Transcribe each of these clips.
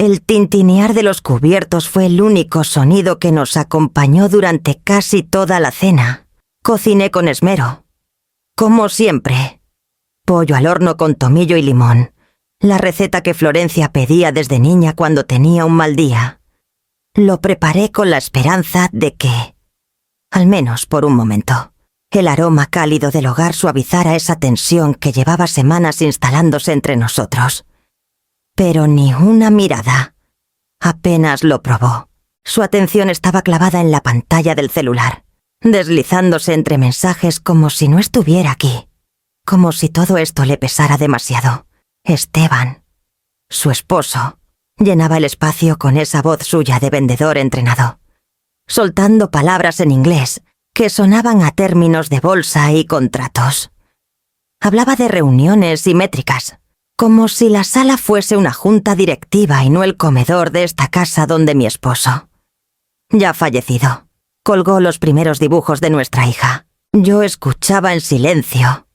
El tintinear de los cubiertos fue el único sonido que nos acompañó durante casi toda la cena. Cociné con esmero. Como siempre. Pollo al horno con tomillo y limón. La receta que Florencia pedía desde niña cuando tenía un mal día. Lo preparé con la esperanza de que, al menos por un momento, el aroma cálido del hogar suavizara esa tensión que llevaba semanas instalándose entre nosotros. Pero ni una mirada. Apenas lo probó. Su atención estaba clavada en la pantalla del celular, deslizándose entre mensajes como si no estuviera aquí, como si todo esto le pesara demasiado. Esteban, su esposo, llenaba el espacio con esa voz suya de vendedor entrenado, soltando palabras en inglés que sonaban a términos de bolsa y contratos. Hablaba de reuniones y métricas, como si la sala fuese una junta directiva y no el comedor de esta casa donde mi esposo, ya fallecido, colgó los primeros dibujos de nuestra hija. Yo escuchaba en silencio.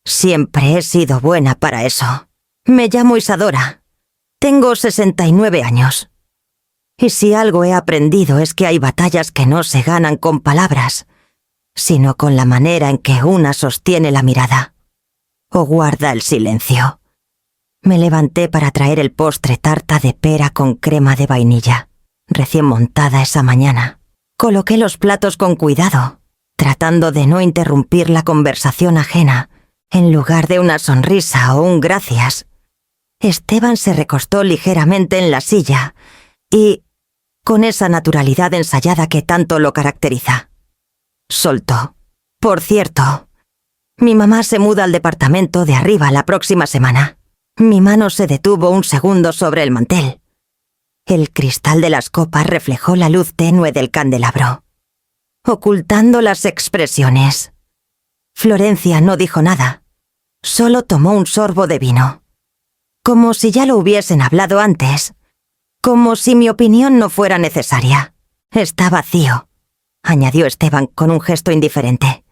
Siempre he sido buena para eso. Me llamo Isadora. Tengo 69 años. Y si algo he aprendido es que hay batallas que no se ganan con palabras, sino con la manera en que una sostiene la mirada o guarda el silencio. Me levanté para traer el postre tarta de pera con crema de vainilla, recién montada esa mañana. Coloqué los platos con cuidado, tratando de no interrumpir la conversación ajena, en lugar de una sonrisa o un gracias. Esteban se recostó ligeramente en la silla y, con esa naturalidad ensayada que tanto lo caracteriza, soltó. Por cierto, mi mamá se muda al departamento de arriba la próxima semana. Mi mano se detuvo un segundo sobre el mantel. El cristal de las copas reflejó la luz tenue del candelabro, ocultando las expresiones. Florencia no dijo nada, solo tomó un sorbo de vino. Como si ya lo hubiesen hablado antes, como si mi opinión no fuera necesaria. Está vacío, añadió Esteban con un gesto indiferente.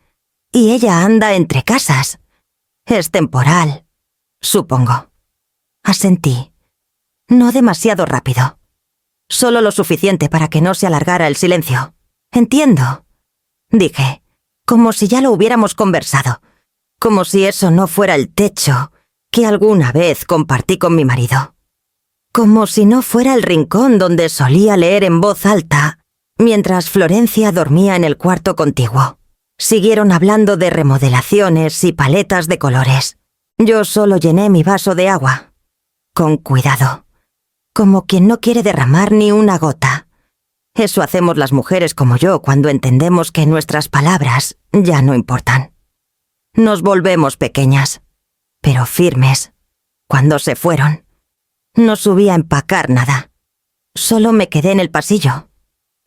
Y ella anda entre casas. Es temporal, supongo. Asentí. No demasiado rápido. Solo lo suficiente para que no se alargara el silencio. Entiendo, dije, como si ya lo hubiéramos conversado, como si eso no fuera el techo que alguna vez compartí con mi marido. Como si no fuera el rincón donde solía leer en voz alta mientras Florencia dormía en el cuarto contiguo. Siguieron hablando de remodelaciones y paletas de colores. Yo solo llené mi vaso de agua, con cuidado, como quien no quiere derramar ni una gota. Eso hacemos las mujeres como yo cuando entendemos que nuestras palabras ya no importan. Nos volvemos pequeñas, pero firmes. Cuando se fueron, no subí a empacar nada. Solo me quedé en el pasillo,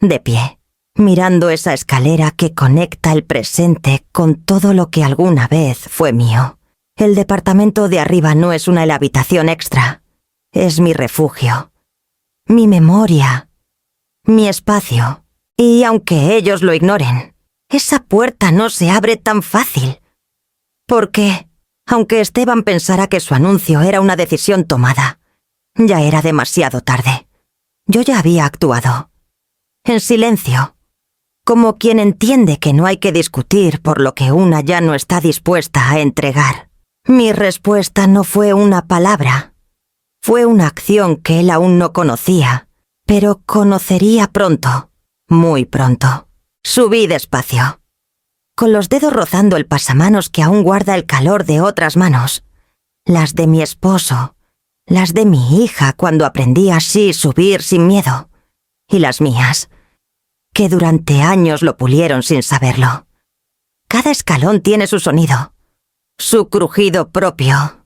de pie, mirando esa escalera que conecta el presente con todo lo que alguna vez fue mío. El departamento de arriba no es una habitación extra. Es mi refugio, mi memoria, mi espacio. Y aunque ellos lo ignoren, esa puerta no se abre tan fácil. Porque, aunque Esteban pensara que su anuncio era una decisión tomada, ya era demasiado tarde. Yo ya había actuado. En silencio, como quien entiende que no hay que discutir por lo que una ya no está dispuesta a entregar. Mi respuesta no fue una palabra. Fue una acción que él aún no conocía, pero conocería pronto, muy pronto. Subí despacio, con los dedos rozando el pasamanos que aún guarda el calor de otras manos, las de mi esposo, las de mi hija cuando aprendí así subir sin miedo, y las mías, que durante años lo pulieron sin saberlo. Cada escalón tiene su sonido, su crujido propio,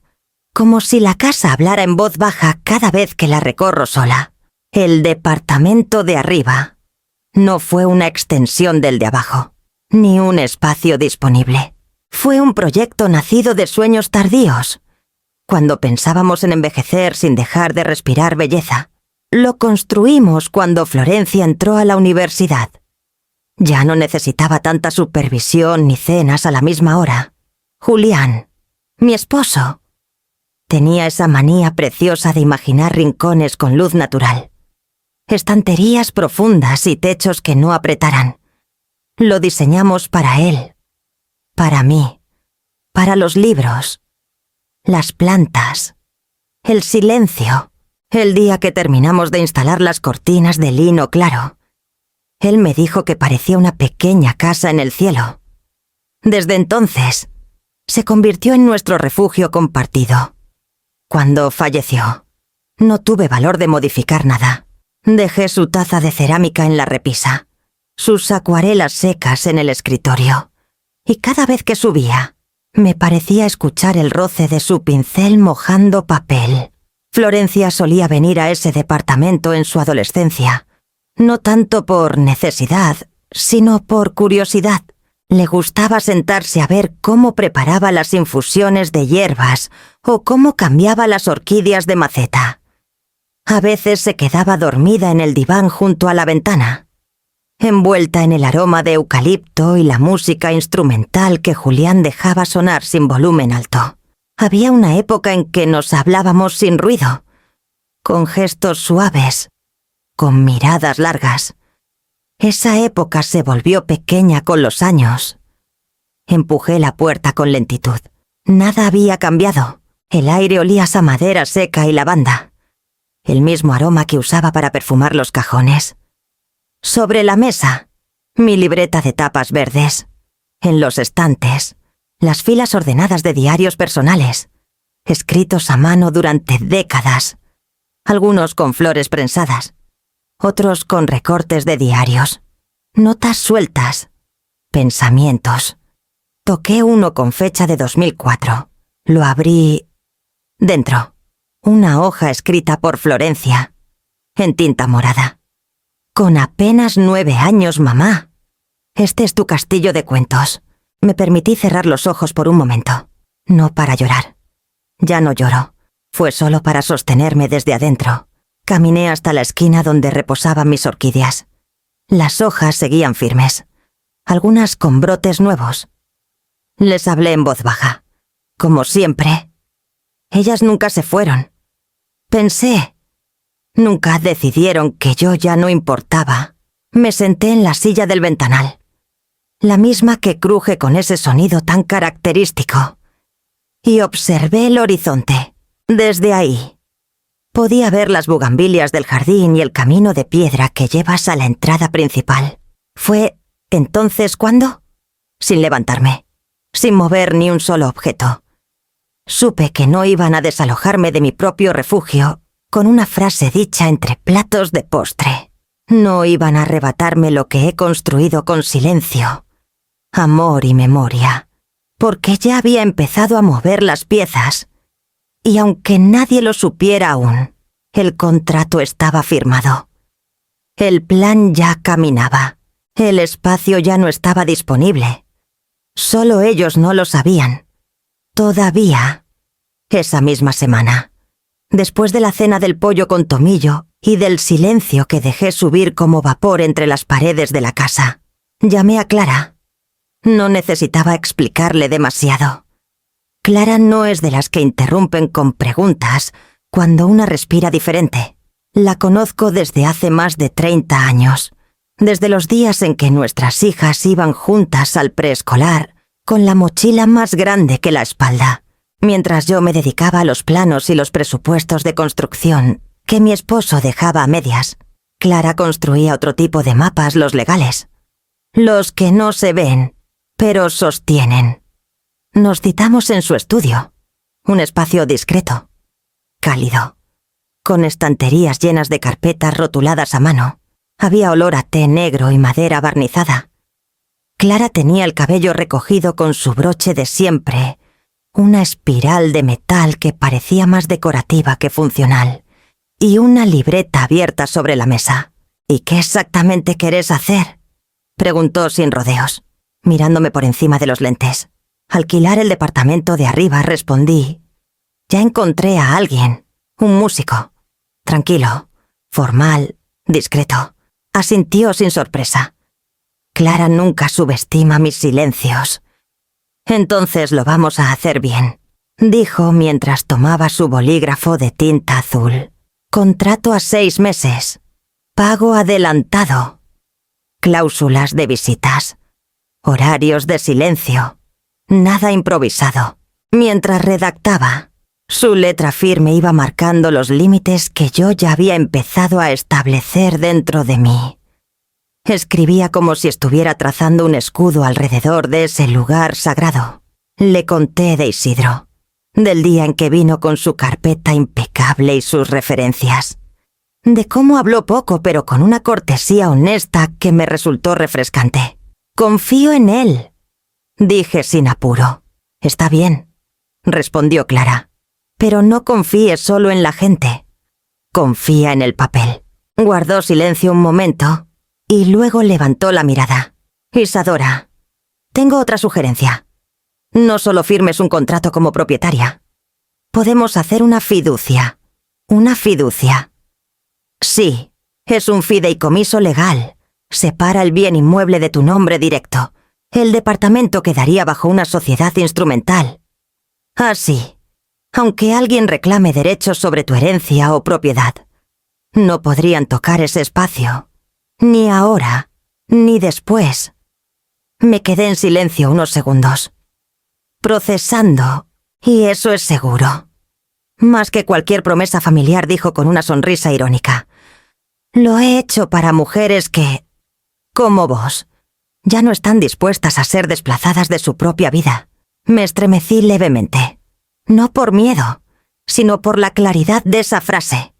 como si la casa hablara en voz baja cada vez que la recorro sola. El departamento de arriba no fue una extensión del de abajo, ni un espacio disponible. Fue un proyecto nacido de sueños tardíos, cuando pensábamos en envejecer sin dejar de respirar belleza. Lo construimos cuando Florencia entró a la universidad. Ya no necesitaba tanta supervisión ni cenas a la misma hora. Julián, mi esposo, Tenía esa manía preciosa de imaginar rincones con luz natural, estanterías profundas y techos que no apretaran. Lo diseñamos para él, para mí, para los libros, las plantas, el silencio. El día que terminamos de instalar las cortinas de lino claro, él me dijo que parecía una pequeña casa en el cielo. Desde entonces, se convirtió en nuestro refugio compartido. Cuando falleció, no tuve valor de modificar nada. Dejé su taza de cerámica en la repisa, sus acuarelas secas en el escritorio, y cada vez que subía, me parecía escuchar el roce de su pincel mojando papel. Florencia solía venir a ese departamento en su adolescencia, no tanto por necesidad, sino por curiosidad. Le gustaba sentarse a ver cómo preparaba las infusiones de hierbas o cómo cambiaba las orquídeas de maceta. A veces se quedaba dormida en el diván junto a la ventana, envuelta en el aroma de eucalipto y la música instrumental que Julián dejaba sonar sin volumen alto. Había una época en que nos hablábamos sin ruido, con gestos suaves, con miradas largas. Esa época se volvió pequeña con los años. Empujé la puerta con lentitud. Nada había cambiado. El aire olía a madera seca y lavanda, el mismo aroma que usaba para perfumar los cajones. Sobre la mesa, mi libreta de tapas verdes. En los estantes, las filas ordenadas de diarios personales, escritos a mano durante décadas, algunos con flores prensadas, otros con recortes de diarios, notas sueltas, pensamientos. Toqué uno con fecha de 2004. Lo abrí. Dentro, una hoja escrita por Florencia, en tinta morada. Con apenas 9 años, mamá. Este es tu castillo de cuentos. Me permití cerrar los ojos por un momento, no para llorar. Ya no lloro. Fue solo para sostenerme desde adentro. Caminé hasta la esquina donde reposaban mis orquídeas. Las hojas seguían firmes, algunas con brotes nuevos. Les hablé en voz baja, como siempre. Ellas nunca se fueron. Pensé. Nunca decidieron que yo ya no importaba. Me senté en la silla del ventanal, la misma que cruje con ese sonido tan característico, y observé el horizonte. Desde ahí, podía ver las bugambilias del jardín y el camino de piedra que llevas a la entrada principal. Fue entonces cuando, sin levantarme, sin mover ni un solo objeto, supe que no iban a desalojarme de mi propio refugio con una frase dicha entre platos de postre. No iban a arrebatarme lo que he construido con silencio, amor y memoria, porque ya había empezado a mover las piezas, y aunque nadie lo supiera aún, el contrato estaba firmado. El plan ya caminaba, el espacio ya no estaba disponible. Solo ellos no lo sabían. Todavía, esa misma semana, después de la cena del pollo con tomillo y del silencio que dejé subir como vapor entre las paredes de la casa, llamé a Clara. No necesitaba explicarle demasiado. Clara no es de las que interrumpen con preguntas cuando una respira diferente. La conozco desde hace más de 30 años, desde los días en que nuestras hijas iban juntas al preescolar con la mochila más grande que la espalda, mientras yo me dedicaba a los planos y los presupuestos de construcción que mi esposo dejaba a medias. Clara construía otro tipo de mapas, los legales, los que no se ven, pero sostienen. Nos citamos en su estudio, un espacio discreto, cálido, con estanterías llenas de carpetas rotuladas a mano. Había olor a té negro y madera barnizada. Clara tenía el cabello recogido con su broche de siempre, una espiral de metal que parecía más decorativa que funcional, y una libreta abierta sobre la mesa. «¿Y qué exactamente querés hacer?», preguntó sin rodeos, mirándome por encima de los lentes. «Alquilar el departamento de arriba», respondí. «Ya encontré a alguien, un músico. Tranquilo, formal, discreto», asintió sin sorpresa. Clara nunca subestima mis silencios. «Entonces lo vamos a hacer bien. dijo mientras tomaba su bolígrafo de tinta azul. Contrato a 6 meses. Pago adelantado. Cláusulas de visitas. Horarios de silencio. Nada improvisado. Mientras redactaba, su letra firme iba marcando los límites que yo ya había empezado a establecer dentro de mí. Escribía como si estuviera trazando un escudo alrededor de ese lugar sagrado. Le conté de Isidro, del día en que vino con su carpeta impecable y sus referencias, de cómo habló poco pero con una cortesía honesta que me resultó refrescante. «Confío en él», dije sin apuro. «Está bien», respondió Clara, «pero no confíes solo en la gente. Confía en el papel». Guardó silencio un momento y luego levantó la mirada. «Isadora, tengo otra sugerencia. No solo firmes un contrato como propietaria. Podemos hacer una fiducia. Una fiducia. Sí, es un fideicomiso legal. Separa el bien inmueble de tu nombre directo. El departamento quedaría bajo una sociedad instrumental. Así, aunque alguien reclame derechos sobre tu herencia o propiedad, no podrían tocar ese espacio. Ni ahora, ni después». Me quedé en silencio unos segundos, procesando, y eso es seguro. Más que cualquier promesa familiar, dijo con una sonrisa irónica. «Lo he hecho para mujeres que, como vos, ya no están dispuestas a ser desplazadas de su propia vida». Me estremecí levemente, no por miedo, sino por la claridad de esa frase.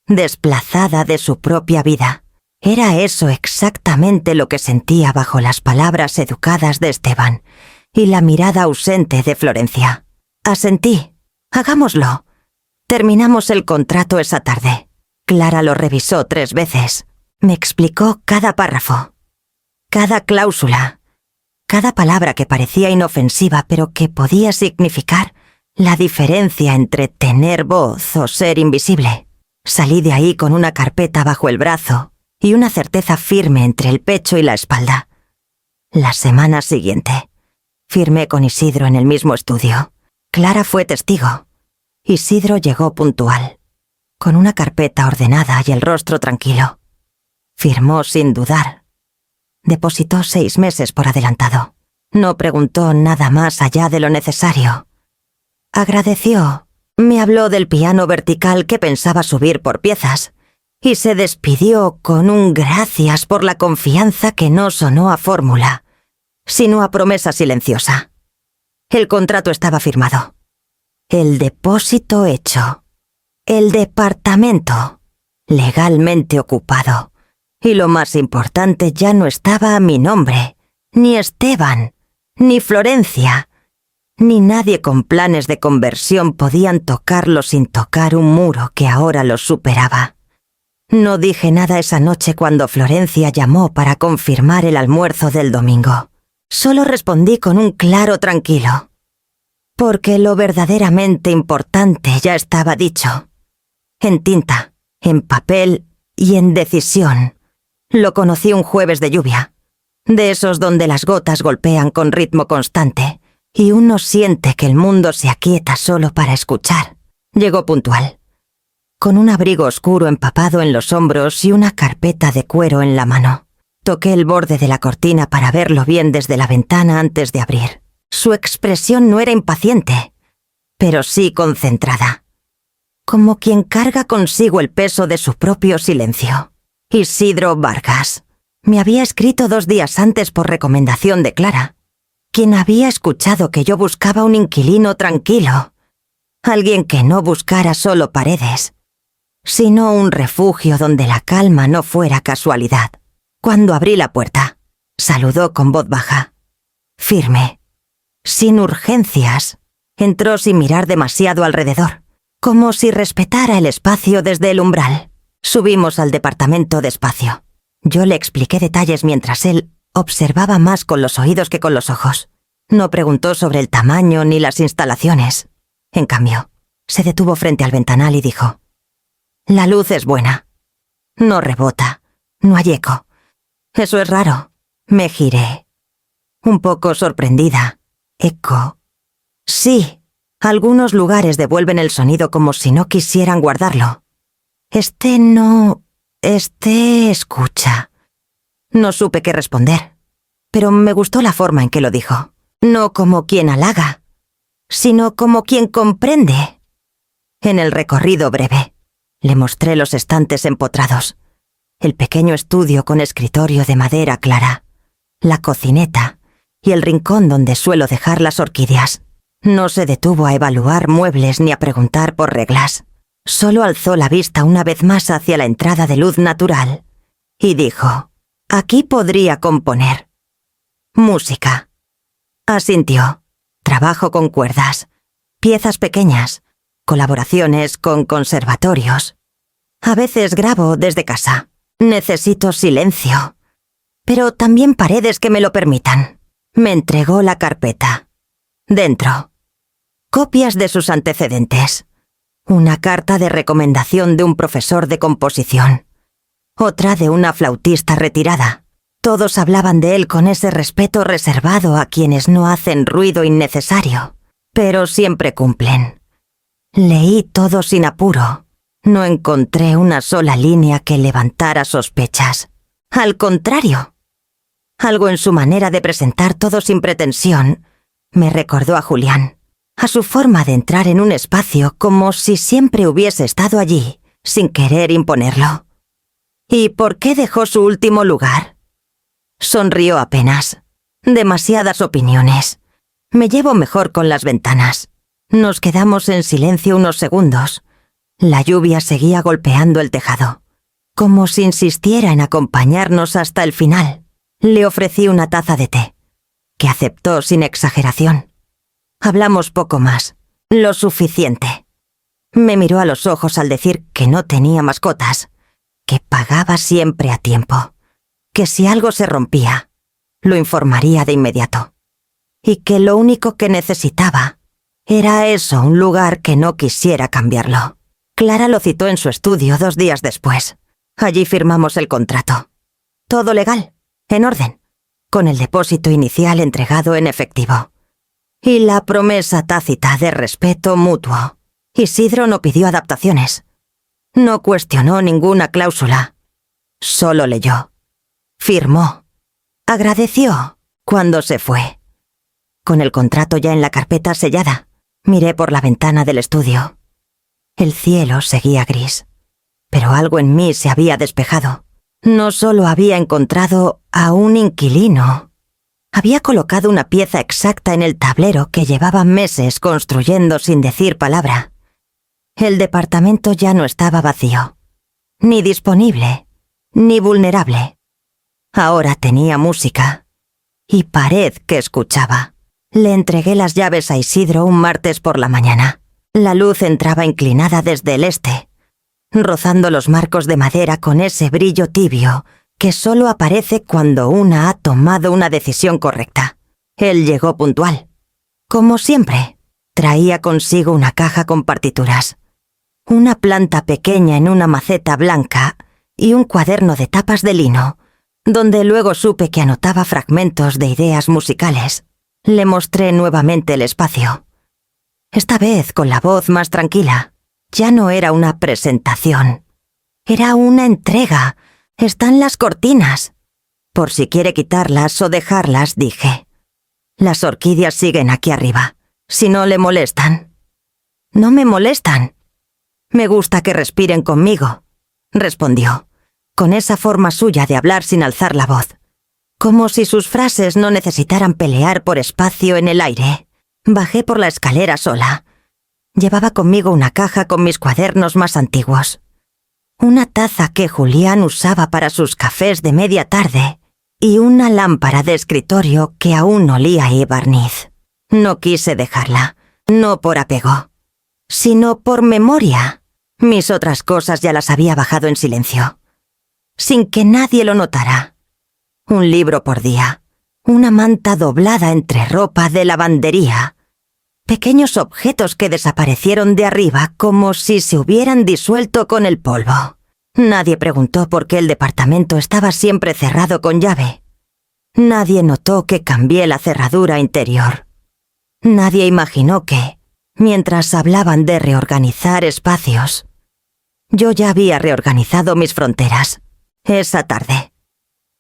Desplazada de su propia vida. Era eso exactamente lo que sentía bajo las palabras educadas de Esteban y la mirada ausente de Florencia. Asentí. «Hagámoslo». Terminamos el contrato esa tarde. Clara lo revisó 3 veces. Me explicó cada párrafo, cada cláusula, cada palabra que parecía inofensiva pero que podía significar la diferencia entre tener voz o ser invisible. Salí de ahí con una carpeta bajo el brazo y una certeza firme entre el pecho y la espalda. La semana siguiente, firmé con Isidro en el mismo estudio. Clara fue testigo. Isidro llegó puntual, con una carpeta ordenada y el rostro tranquilo. Firmó sin dudar. Depositó 6 meses por adelantado. No preguntó nada más allá de lo necesario. Agradeció. Me habló del piano vertical que pensaba subir por piezas y se despidió con un gracias por la confianza que no sonó a fórmula, sino a promesa silenciosa. El contrato estaba firmado. El depósito hecho. El departamento legalmente ocupado. Y lo más importante, ya no estaba a mi nombre, ni Esteban, ni Florencia, ni nadie con planes de conversión podían tocarlo sin tocar un muro que ahora los superaba. No dije nada esa noche cuando Florencia llamó para confirmar el almuerzo del domingo. Solo respondí con un claro tranquilo, porque lo verdaderamente importante ya estaba dicho. En tinta, en papel y en decisión. Lo conocí un jueves de lluvia, de esos donde las gotas golpean con ritmo constante y uno siente que el mundo se aquieta solo para escuchar. Llegó puntual, con un abrigo oscuro empapado en los hombros y una carpeta de cuero en la mano. Toqué el borde de la cortina para verlo bien desde la ventana antes de abrir. Su expresión no era impaciente, pero sí concentrada, como quien carga consigo el peso de su propio silencio. Isidro Vargas. Me había escrito 2 días antes por recomendación de Clara, quien había escuchado que yo buscaba un inquilino tranquilo, alguien que no buscara solo paredes, sino un refugio donde la calma no fuera casualidad. Cuando abrí la puerta, saludó con voz baja, firme, sin urgencias. Entró sin mirar demasiado alrededor, como si respetara el espacio desde el umbral. Subimos al departamento despacio. Yo le expliqué detalles mientras él observaba más con los oídos que con los ojos. No preguntó sobre el tamaño ni las instalaciones. En cambio, se detuvo frente al ventanal y dijo: «La luz es buena. No rebota. No hay eco. Eso es raro». Me giré, un poco sorprendida. «¿Eco?» «Sí», Algunos lugares devuelven el sonido como si no quisieran guardarlo. Escucha. No supe qué responder, pero me gustó la forma en que lo dijo. No como quien halaga, sino como quien comprende. En el recorrido breve, le mostré los estantes empotrados, el pequeño estudio con escritorio de madera clara, la cocineta y el rincón donde suelo dejar las orquídeas. No se detuvo a evaluar muebles ni a preguntar por reglas. Solo alzó la vista una vez más hacia la entrada de luz natural y dijo: «Aquí podría componer. Música». Asintió. Trabajo con cuerdas, piezas pequeñas, colaboraciones con conservatorios. A veces grabo desde casa. Necesito silencio, pero también paredes que me lo permitan. Me entregó la carpeta. Dentro, copias de sus antecedentes. Una carta de recomendación de un profesor de composición. Otra de una flautista retirada. Todos hablaban de él con ese respeto reservado a quienes no hacen ruido innecesario, pero siempre cumplen. Leí todo sin apuro. No encontré una sola línea que levantara sospechas. Al contrario. Algo en su manera de presentar todo sin pretensión me recordó a Julián, a su forma de entrar en un espacio como si siempre hubiese estado allí, sin querer imponerlo. ¿Y por qué dejó su último lugar? Sonrió apenas. Demasiadas opiniones. Me llevo mejor con las ventanas. Nos quedamos en silencio unos segundos. La lluvia seguía golpeando el tejado, como si insistiera en acompañarnos hasta el final. Le ofrecí una taza de té, que aceptó sin exageración. Hablamos poco más, lo suficiente. Me miró a los ojos al decir que no tenía mascotas, que pagaba siempre a tiempo, que si algo se rompía, lo informaría de inmediato, y que lo único que necesitaba era eso, un lugar que no quisiera cambiarlo. Clara lo citó en su estudio 2 días después. Allí firmamos el contrato. Todo legal, en orden, con el depósito inicial entregado en efectivo. Y la promesa tácita de respeto mutuo. Isidro no pidió adaptaciones. No cuestionó ninguna cláusula. Solo leyó. Firmó. Agradeció cuando se fue. Con el contrato ya en la carpeta sellada, miré por la ventana del estudio. El cielo seguía gris, pero algo en mí se había despejado. No solo había encontrado a un inquilino, había colocado una pieza exacta en el tablero que llevaba meses construyendo sin decir palabra. El departamento ya no estaba vacío, ni disponible, ni vulnerable. Ahora tenía música y pared que escuchaba. Le entregué las llaves a Isidro un martes por la mañana. La luz entraba inclinada desde el este, rozando los marcos de madera con ese brillo tibio que solo aparece cuando una ha tomado una decisión correcta. Él llegó puntual. Como siempre, traía consigo una caja con partituras, una planta pequeña en una maceta blanca y un cuaderno de tapas de lino, donde luego supe que anotaba fragmentos de ideas musicales. Le mostré nuevamente el espacio. Esta vez con la voz más tranquila. Ya no era una presentación. Era una entrega. Están las cortinas. Por si quiere quitarlas o dejarlas, dije. Las orquídeas siguen aquí arriba. Si no le molestan. No me molestan. Me gusta que respiren conmigo, respondió, con esa forma suya de hablar sin alzar la voz. Como si sus frases no necesitaran pelear por espacio en el aire. Bajé por la escalera sola. Llevaba conmigo una caja con mis cuadernos más antiguos. Una taza que Julián usaba para sus cafés de media tarde y una lámpara de escritorio que aún olía a barniz. No quise dejarla, no por apego, sino por memoria. Mis otras cosas ya las había bajado en silencio, sin que nadie lo notara. Un libro por día, una manta doblada entre ropa de lavandería, pequeños objetos que desaparecieron de arriba como si se hubieran disuelto con el polvo. Nadie preguntó por qué el departamento estaba siempre cerrado con llave. Nadie notó que cambié la cerradura interior. Nadie imaginó que, mientras hablaban de reorganizar espacios. Yo ya había reorganizado mis fronteras, esa tarde.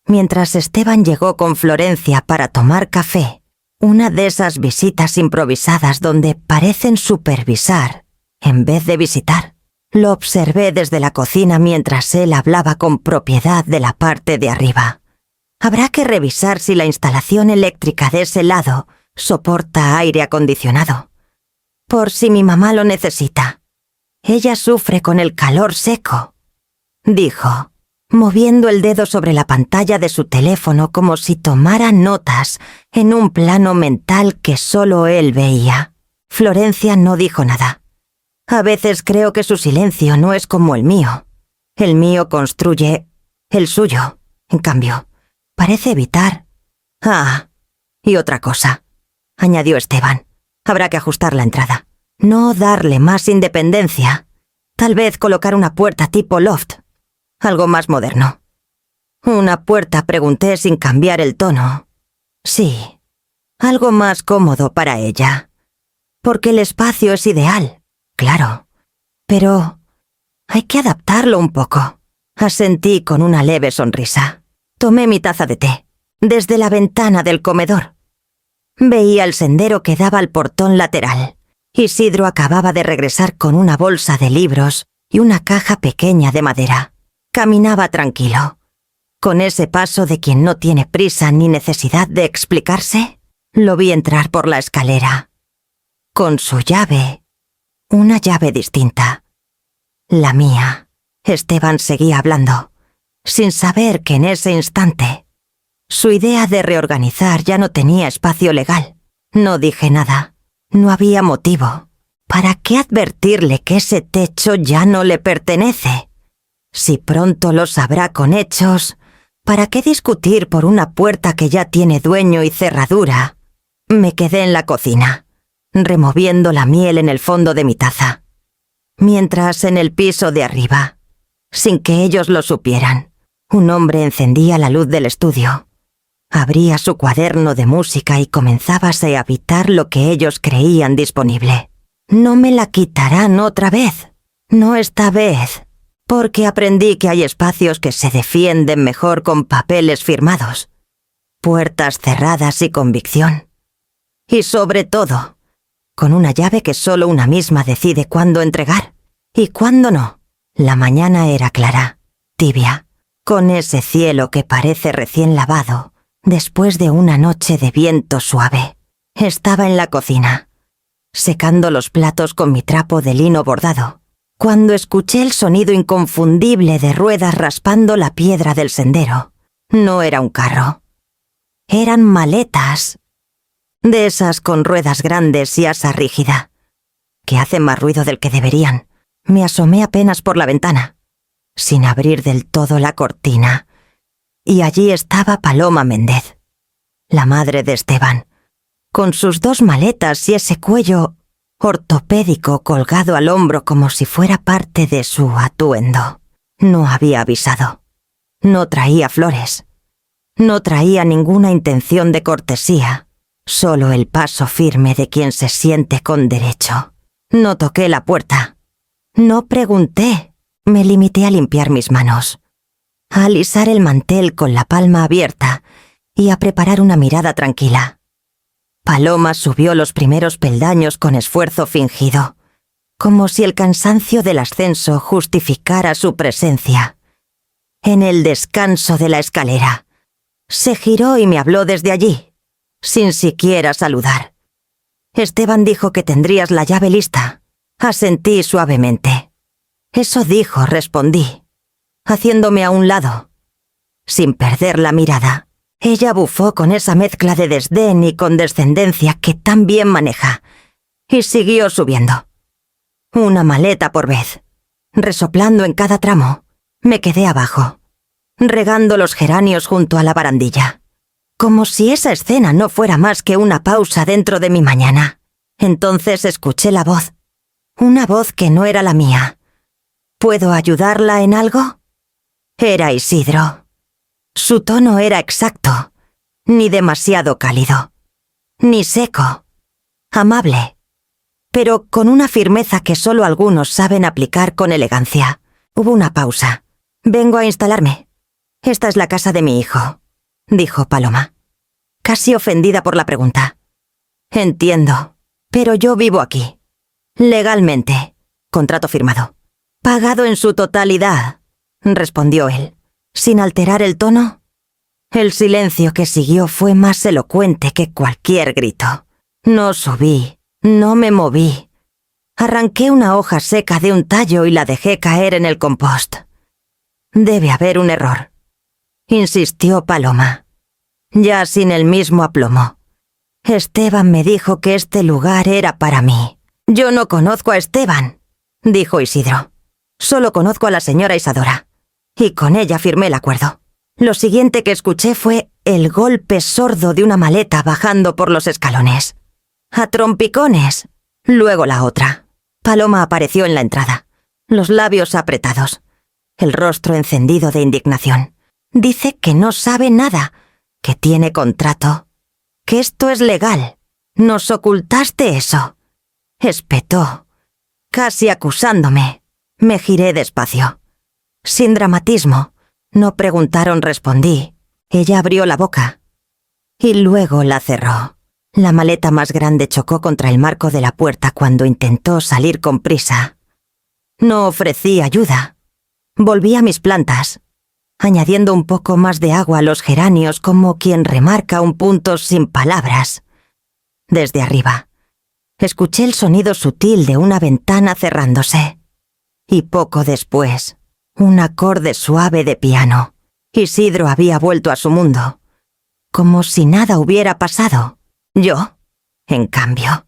Mientras Esteban llegó con Florencia para tomar café, una de esas visitas improvisadas donde parecen supervisar en vez de visitar, lo observé desde la cocina mientras él hablaba con propiedad de la parte de arriba. Habrá que revisar si la instalación eléctrica de ese lado soporta aire acondicionado. Por si mi mamá lo necesita. Ella sufre con el calor seco, dijo, moviendo el dedo sobre la pantalla de su teléfono como si tomara notas en un plano mental que solo él veía. Florencia no dijo nada. A veces creo que su silencio no es como el mío. El mío construye, el suyo, en cambio, parece evitar. Ah, y otra cosa, añadió Esteban. Habrá que ajustar la entrada. No darle más independencia. Tal vez colocar una puerta tipo loft. Algo más moderno. Una puerta, pregunté sin cambiar el tono. Sí, algo más cómodo para ella. Porque el espacio es ideal, claro. Pero hay que adaptarlo un poco. Asentí con una leve sonrisa. Tomé mi taza de té, desde la ventana del comedor. Veía el sendero que daba al portón lateral. Isidro acababa de regresar con una bolsa de libros y una caja pequeña de madera. Caminaba tranquilo. Con ese paso de quien no tiene prisa ni necesidad de explicarse, lo vi entrar por la escalera. Con su llave. Una llave distinta. La mía. Esteban seguía hablando, sin saber que en ese instante su idea de reorganizar ya no tenía espacio legal. No dije nada. No había motivo. ¿Para qué advertirle que ese techo ya no le pertenece? Si pronto lo sabrá con hechos, ¿para qué discutir por una puerta que ya tiene dueño y cerradura? Me quedé en la cocina, removiendo la miel en el fondo de mi taza. Mientras en el piso de arriba, sin que ellos lo supieran, un hombre encendía la luz del estudio. Abría su cuaderno de música y comenzaba a habitar lo que ellos creían disponible. No me la quitarán otra vez. No esta vez. Porque aprendí que hay espacios que se defienden mejor con papeles firmados. Puertas cerradas y convicción. Y sobre todo, con una llave que solo una misma decide cuándo entregar y cuándo no. La mañana era clara, tibia, con ese cielo que parece recién lavado después de una noche de viento suave. Estaba en la cocina, secando los platos con mi trapo de lino bordado, cuando escuché el sonido inconfundible de ruedas raspando la piedra del sendero. No era un carro. Eran maletas. De esas con ruedas grandes y asa rígida, que hacen más ruido del que deberían. Me asomé apenas por la ventana, sin abrir del todo la cortina, y allí estaba Paloma Méndez, la madre de Esteban, con sus 2 maletas y ese cuello ortopédico colgado al hombro como si fuera parte de su atuendo. No había avisado. No traía flores. No traía ninguna intención de cortesía, solo el paso firme de quien se siente con derecho. No toqué la puerta. No pregunté. Me limité a limpiar mis manos, a alisar el mantel con la palma abierta y a preparar una mirada tranquila. Paloma subió los primeros peldaños con esfuerzo fingido, como si el cansancio del ascenso justificara su presencia. En el descanso de la escalera, se giró y me habló desde allí, sin siquiera saludar. Esteban dijo que tendrías la llave lista. Asentí suavemente. Eso dijo, respondí, haciéndome a un lado. Sin perder la mirada, ella bufó con esa mezcla de desdén y condescendencia que tan bien maneja, y siguió subiendo. Una maleta por vez, resoplando en cada tramo. Me quedé abajo, regando los geranios junto a la barandilla, como si esa escena no fuera más que una pausa dentro de mi mañana. Entonces escuché la voz, una voz que no era la mía. ¿Puedo ayudarla en algo? Era Isidro. Su tono era exacto, ni demasiado cálido, ni seco, amable. pero con una firmeza que solo algunos saben aplicar con elegancia. Hubo una pausa. «Vengo a instalarme. Esta es la casa de mi hijo», dijo Paloma, casi ofendida por la pregunta. «Entiendo, pero yo vivo aquí. Legalmente. Contrato firmado. Pagado en su totalidad», respondió él, sin alterar el tono. El silencio que siguió fue más elocuente que cualquier grito. No subí, no me moví. Arranqué una hoja seca de un tallo y la dejé caer en el compost. «Debe haber un error», insistió Paloma, ya sin el mismo aplomo. «Esteban me dijo que este lugar era para mí». «Yo no conozco a Esteban», dijo Isidro. «Solo conozco a la señora Isadora. Y con ella firmé el acuerdo». Lo siguiente que escuché fue el golpe sordo de una maleta bajando por los escalones. «¡A trompicones!». Luego la otra. Paloma apareció en la entrada, los labios apretados, el rostro encendido de indignación. Dice que no sabe nada, que tiene contrato, que esto es legal. «Nos ocultaste eso», espetó, casi acusándome. Me giré despacio. Sin dramatismo. No preguntaron, respondí. Ella abrió la boca. Y luego la cerró. La maleta más grande chocó contra el marco de la puerta cuando intentó salir con prisa. No ofrecí ayuda. Volví a mis plantas, añadiendo un poco más de agua a los geranios como quien remarca un punto sin palabras. Desde arriba, escuché el sonido sutil de una ventana cerrándose. Y poco después, un acorde suave de piano. Isidro había vuelto a su mundo, como si nada hubiera pasado. Yo, en cambio,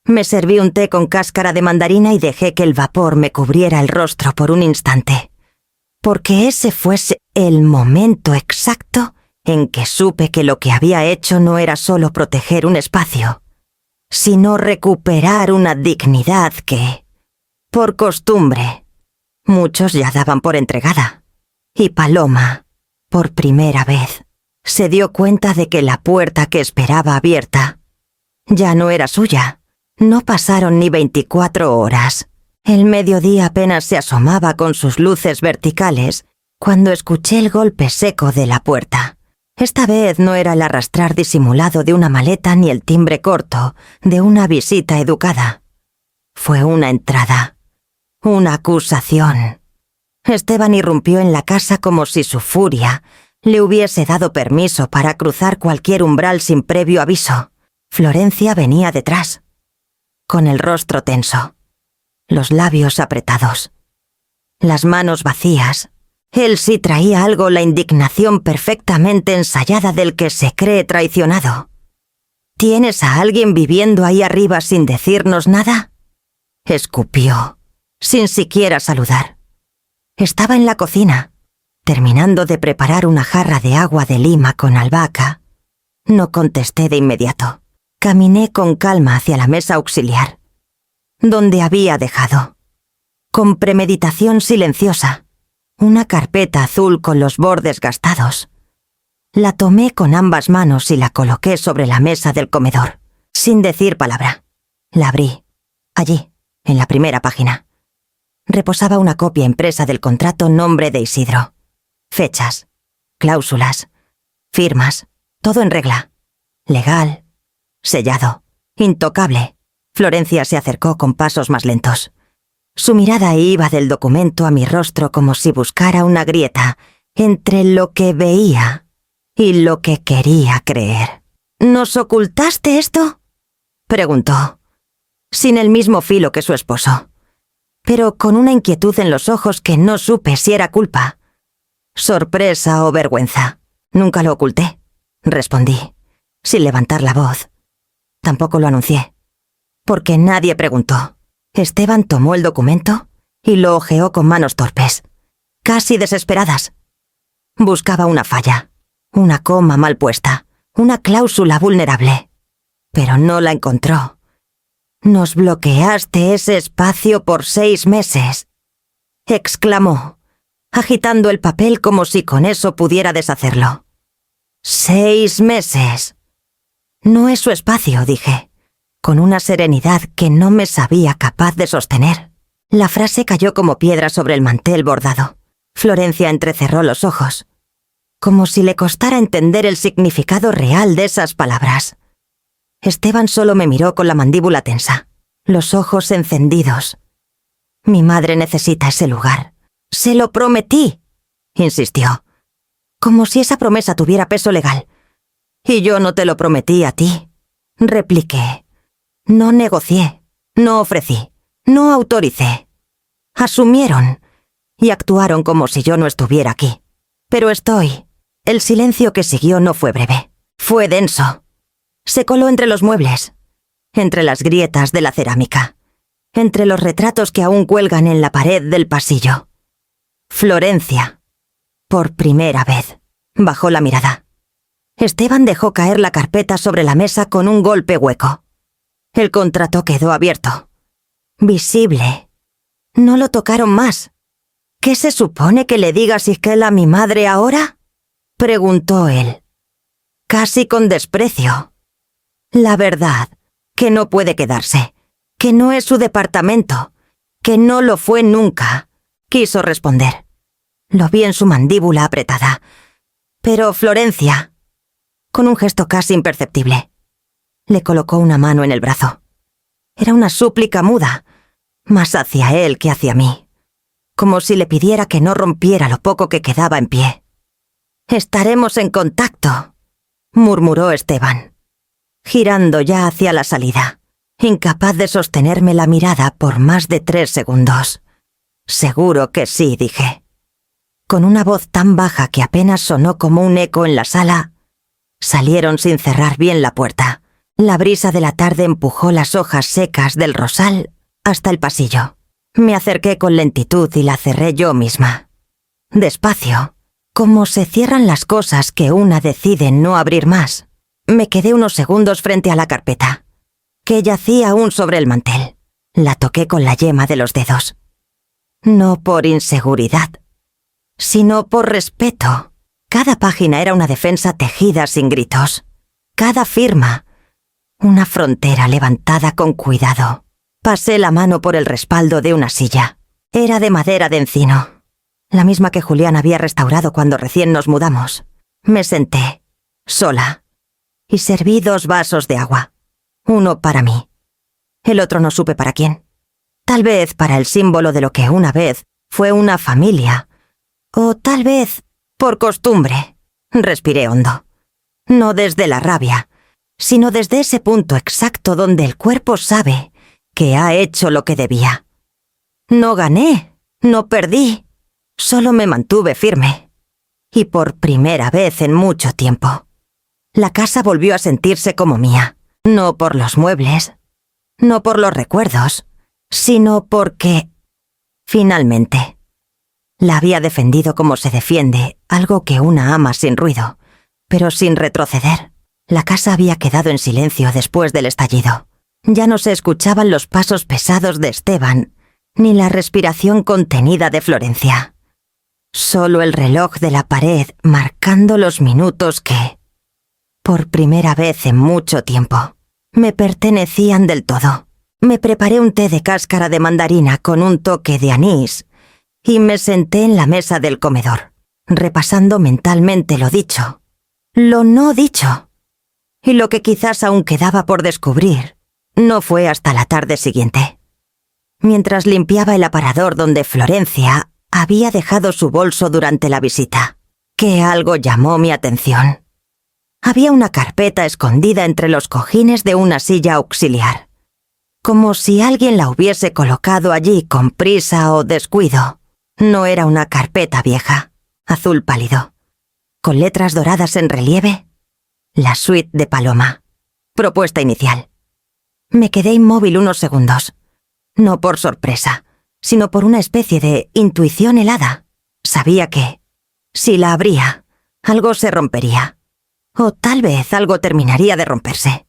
me serví un té con cáscara de mandarina y dejé que el vapor me cubriera el rostro por un instante, porque ese fuese el momento exacto en que supe que lo que había hecho no era solo proteger un espacio, sino recuperar una dignidad que, por costumbre, muchos ya daban por entregada. Y Paloma, por primera vez, se dio cuenta de que la puerta que esperaba abierta ya no era suya. No pasaron ni 24 horas. El mediodía apenas se asomaba con sus luces verticales cuando escuché el golpe seco de la puerta. Esta vez no era el arrastrar disimulado de una maleta ni el timbre corto de una visita educada. Fue una entrada. Una acusación. Esteban irrumpió en la casa como si su furia le hubiese dado permiso para cruzar cualquier umbral sin previo aviso. Florencia venía detrás, con el rostro tenso, los labios apretados, las manos vacías. Él sí traía algo, la indignación perfectamente ensayada del que se cree traicionado. «¿Tienes a alguien viviendo ahí arriba sin decirnos nada?», escupió, sin siquiera saludar. Estaba en la cocina, terminando de preparar una jarra de agua de lima con albahaca. No contesté de inmediato. Caminé con calma hacia la mesa auxiliar, donde había dejado, con premeditación silenciosa, una carpeta azul con los bordes gastados. La tomé con ambas manos y la coloqué sobre la mesa del comedor, sin decir palabra. La abrí. Allí, en la primera página, reposaba una copia impresa del contrato nombre de Isidro. Fechas, cláusulas, firmas, todo en regla. Legal, sellado, intocable. Florencia se acercó con pasos más lentos. Su mirada iba del documento a mi rostro como si buscara una grieta entre lo que veía y lo que quería creer. «¿Nos ocultaste esto?», preguntó, sin el mismo filo que su esposo, pero con una inquietud en los ojos que no supe si era culpa, sorpresa o vergüenza. «Nunca lo oculté», respondí, sin levantar la voz. Tampoco lo anuncié, porque nadie preguntó. Esteban tomó el documento y lo hojeó con manos torpes, casi desesperadas. Buscaba una falla, una coma mal puesta, una cláusula vulnerable, pero no la encontró. «Nos bloqueaste ese espacio por 6 meses», exclamó, agitando el papel como si con eso pudiera deshacerlo. 6 meses. «No es su espacio», dije. con una serenidad que no me sabía capaz de sostener. La frase cayó como piedra sobre el mantel bordado. Florencia entrecerró los ojos, como si le costara entender el significado real de esas palabras. Esteban solo me miró con la mandíbula tensa, los ojos encendidos. Mi madre necesita ese lugar. «Se lo prometí», insistió, como si esa promesa tuviera peso legal. «Y yo no te lo prometí a ti», repliqué. «No negocié, no ofrecí, no autoricé. Asumieron y actuaron como si yo no estuviera aquí. Pero estoy». El silencio que siguió no fue breve, fue denso. Se coló entre los muebles, entre las grietas de la cerámica, entre los retratos que aún cuelgan en la pared del pasillo. Florencia, por primera vez, bajó la mirada. Esteban dejó caer la carpeta sobre la mesa con un golpe hueco. El contrato quedó abierto, visible. No lo tocaron más. ¿Qué se supone que le diga Siquel a mi madre ahora?, preguntó él, casi con desprecio. La verdad, que no puede quedarse, que no es su departamento, que no lo fue nunca, quiso responder. Lo vi en su mandíbula apretada. Pero Florencia, con un gesto casi imperceptible, le colocó una mano en el brazo. Era una súplica muda, más hacia él que hacia mí, como si le pidiera que no rompiera lo poco que quedaba en pie. «Estaremos en contacto», murmuró Esteban, girando ya hacia la salida, incapaz de sostenerme la mirada por más de 3 segundos. «Seguro que sí», dije. Con una voz tan baja que apenas sonó como un eco en la sala, salieron sin cerrar bien la puerta. La brisa de la tarde empujó las hojas secas del rosal hasta el pasillo. Me acerqué con lentitud y la cerré yo misma. Despacio, como se cierran las cosas que una decide no abrir más. Me quedé unos segundos frente a la carpeta, que yacía aún sobre el mantel. La toqué con la yema de los dedos. No por inseguridad, sino por respeto. Cada página era una defensa tejida sin gritos. Cada firma, una frontera levantada con cuidado. Pasé la mano por el respaldo de una silla. Era de madera de encino, la misma que Julián había restaurado cuando recién nos mudamos. Me senté, sola, y serví 2 vasos de agua. Uno para mí. El otro no supe para quién. Tal vez para el símbolo de lo que una vez fue una familia. O tal vez por costumbre. Respiré hondo. No desde la rabia, sino desde ese punto exacto donde el cuerpo sabe que ha hecho lo que debía. No gané, no perdí. Solo me mantuve firme. Y por primera vez en mucho tiempo. La casa volvió a sentirse como mía. No por los muebles, no por los recuerdos, sino porque, finalmente, la había defendido como se defiende algo que una ama sin ruido, pero sin retroceder. La casa había quedado en silencio después del estallido. Ya no se escuchaban los pasos pesados de Esteban, ni la respiración contenida de Florencia. Solo el reloj de la pared marcando los minutos que, por primera vez en mucho tiempo, me pertenecían del todo. Me preparé un té de cáscara de mandarina con un toque de anís y me senté en la mesa del comedor, repasando mentalmente lo dicho, lo no dicho, y lo que quizás aún quedaba por descubrir. No fue hasta la tarde siguiente, mientras limpiaba el aparador donde Florencia había dejado su bolso durante la visita, que algo llamó mi atención. Había una carpeta escondida entre los cojines de una silla auxiliar, como si alguien la hubiese colocado allí con prisa o descuido. No era una carpeta vieja, azul pálido, con letras doradas en relieve. La suite de Paloma. Propuesta inicial. Me quedé inmóvil unos segundos, no por sorpresa, sino por una especie de intuición helada. Sabía que, si la abría, algo se rompería. O tal vez algo terminaría de romperse.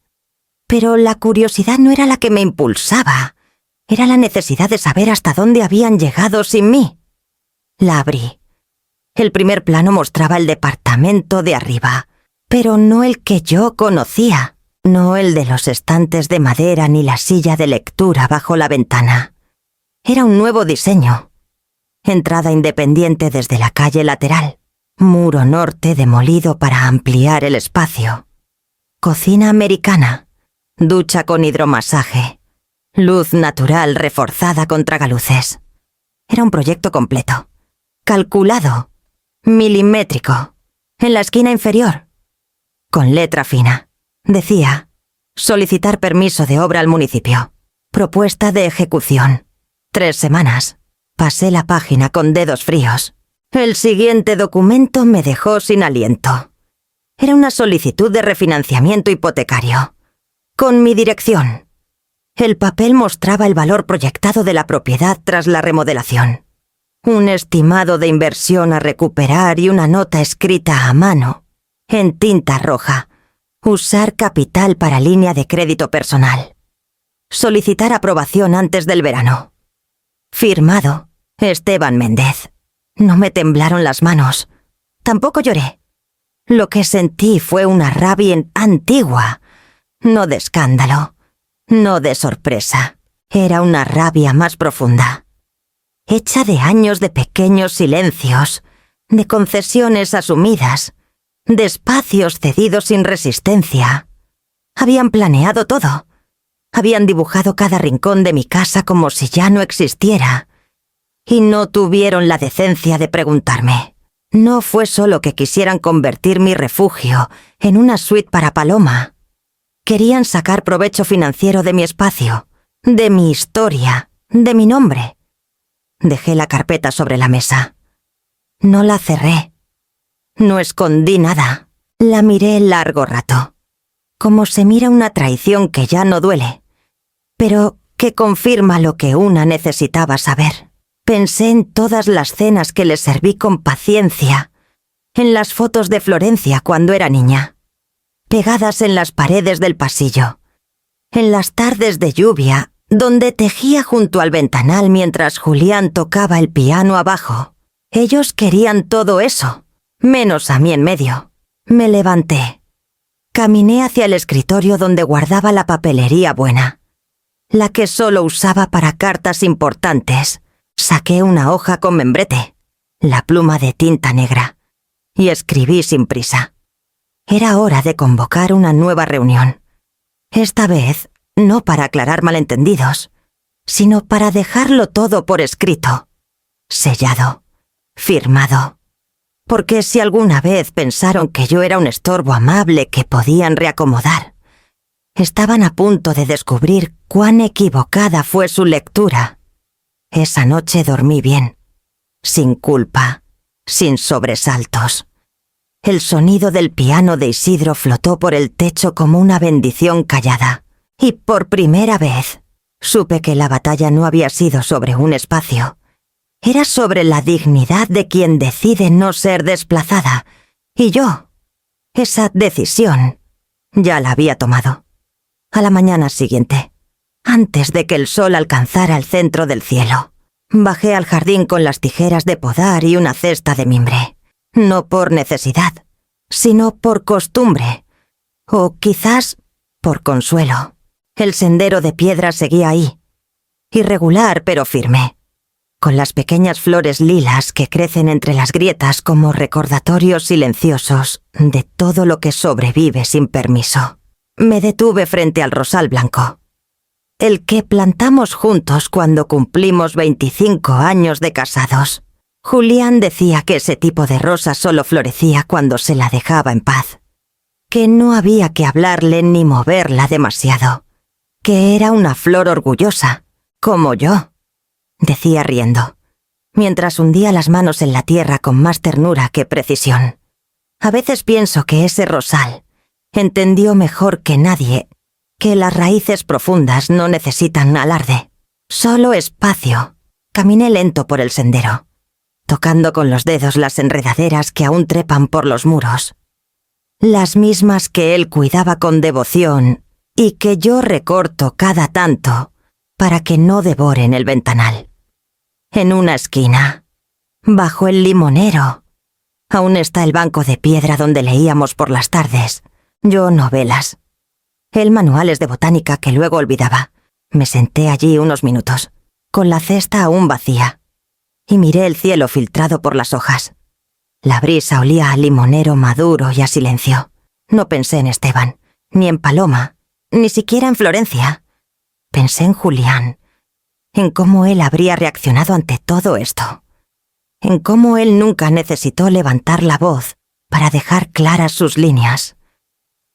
Pero la curiosidad no era la que me impulsaba, era la necesidad de saber hasta dónde habían llegado sin mí. La abrí. El primer plano mostraba el departamento de arriba, pero no el que yo conocía. No el de los estantes de madera ni la silla de lectura bajo la ventana. Era un nuevo diseño. Entrada independiente desde la calle lateral. Muro norte demolido para ampliar el espacio. Cocina americana. Ducha con hidromasaje. Luz natural reforzada con tragaluces. Era un proyecto completo. Calculado. Milimétrico. En la esquina inferior. Con letra fina. Decía: solicitar permiso de obra al municipio. Propuesta de ejecución. 3 semanas. Pasé la página con dedos fríos. El siguiente documento me dejó sin aliento. Era una solicitud de refinanciamiento hipotecario. Con mi dirección. El papel mostraba el valor proyectado de la propiedad tras la remodelación. Un estimado de inversión a recuperar y una nota escrita a mano, en tinta roja. Usar capital para línea de crédito personal. Solicitar aprobación antes del verano. Firmado, Esteban Méndez. No me temblaron las manos. Tampoco lloré. Lo que sentí fue una rabia antigua. No de escándalo. No de sorpresa. Era una rabia más profunda. Hecha de años de pequeños silencios, de concesiones asumidas, de espacios cedidos sin resistencia. Habían planeado todo. Habían dibujado cada rincón de mi casa como si ya no existiera. Y no tuvieron la decencia de preguntarme. No fue solo que quisieran convertir mi refugio en una suite para Paloma. Querían sacar provecho financiero de mi espacio, de mi historia, de mi nombre. Dejé la carpeta sobre la mesa. No la cerré. No escondí nada. La miré largo rato. Como se mira una traición que ya no duele, pero que confirma lo que una necesitaba saber. Pensé en todas las cenas que le serví con paciencia, en las fotos de Florencia cuando era niña, pegadas en las paredes del pasillo, en las tardes de lluvia, donde tejía junto al ventanal mientras Julián tocaba el piano abajo. Ellos querían todo eso, menos a mí en medio. Me levanté. Caminé hacia el escritorio donde guardaba la papelería buena, la que solo usaba para cartas importantes. Saqué una hoja con membrete, la pluma de tinta negra, y escribí sin prisa. Era hora de convocar una nueva reunión. Esta vez, no para aclarar malentendidos, sino para dejarlo todo por escrito, sellado, firmado. Porque si alguna vez pensaron que yo era un estorbo amable que podían reacomodar, estaban a punto de descubrir cuán equivocada fue su lectura. Esa noche dormí bien, sin culpa, sin sobresaltos. El sonido del piano de Isidro flotó por el techo como una bendición callada. Y por primera vez, supe que la batalla no había sido sobre un espacio. Era sobre la dignidad de quien decide no ser desplazada. Y yo, esa decisión, ya la había tomado. A la mañana siguiente, antes de que el sol alcanzara el centro del cielo, bajé al jardín con las tijeras de podar y una cesta de mimbre. No por necesidad, sino por costumbre. O quizás por consuelo. El sendero de piedra seguía ahí, irregular pero firme, con las pequeñas flores lilas que crecen entre las grietas como recordatorios silenciosos de todo lo que sobrevive sin permiso. Me detuve frente al rosal blanco, el que plantamos juntos cuando cumplimos 25 años de casados. Julián decía que ese tipo de rosa solo florecía cuando se la dejaba en paz, que no había que hablarle ni moverla demasiado, que era una flor orgullosa, como yo, decía riendo, mientras hundía las manos en la tierra con más ternura que precisión. A veces pienso que ese rosal entendió mejor que nadie que las raíces profundas no necesitan alarde, solo espacio. Caminé lento por el sendero, tocando con los dedos las enredaderas que aún trepan por los muros, las mismas que él cuidaba con devoción y que yo recorto cada tanto para que no devoren el ventanal. En una esquina, bajo el limonero, aún está el banco de piedra donde leíamos por las tardes, yo novelas. el manuales de botánica que luego olvidaba. Me senté allí unos minutos, con la cesta aún vacía, y miré el cielo filtrado por las hojas. La brisa olía a limonero maduro y a silencio. No pensé en Esteban, ni en Paloma, ni siquiera en Florencia. Pensé en Julián, en cómo él habría reaccionado ante todo esto, en cómo él nunca necesitó levantar la voz para dejar claras sus líneas,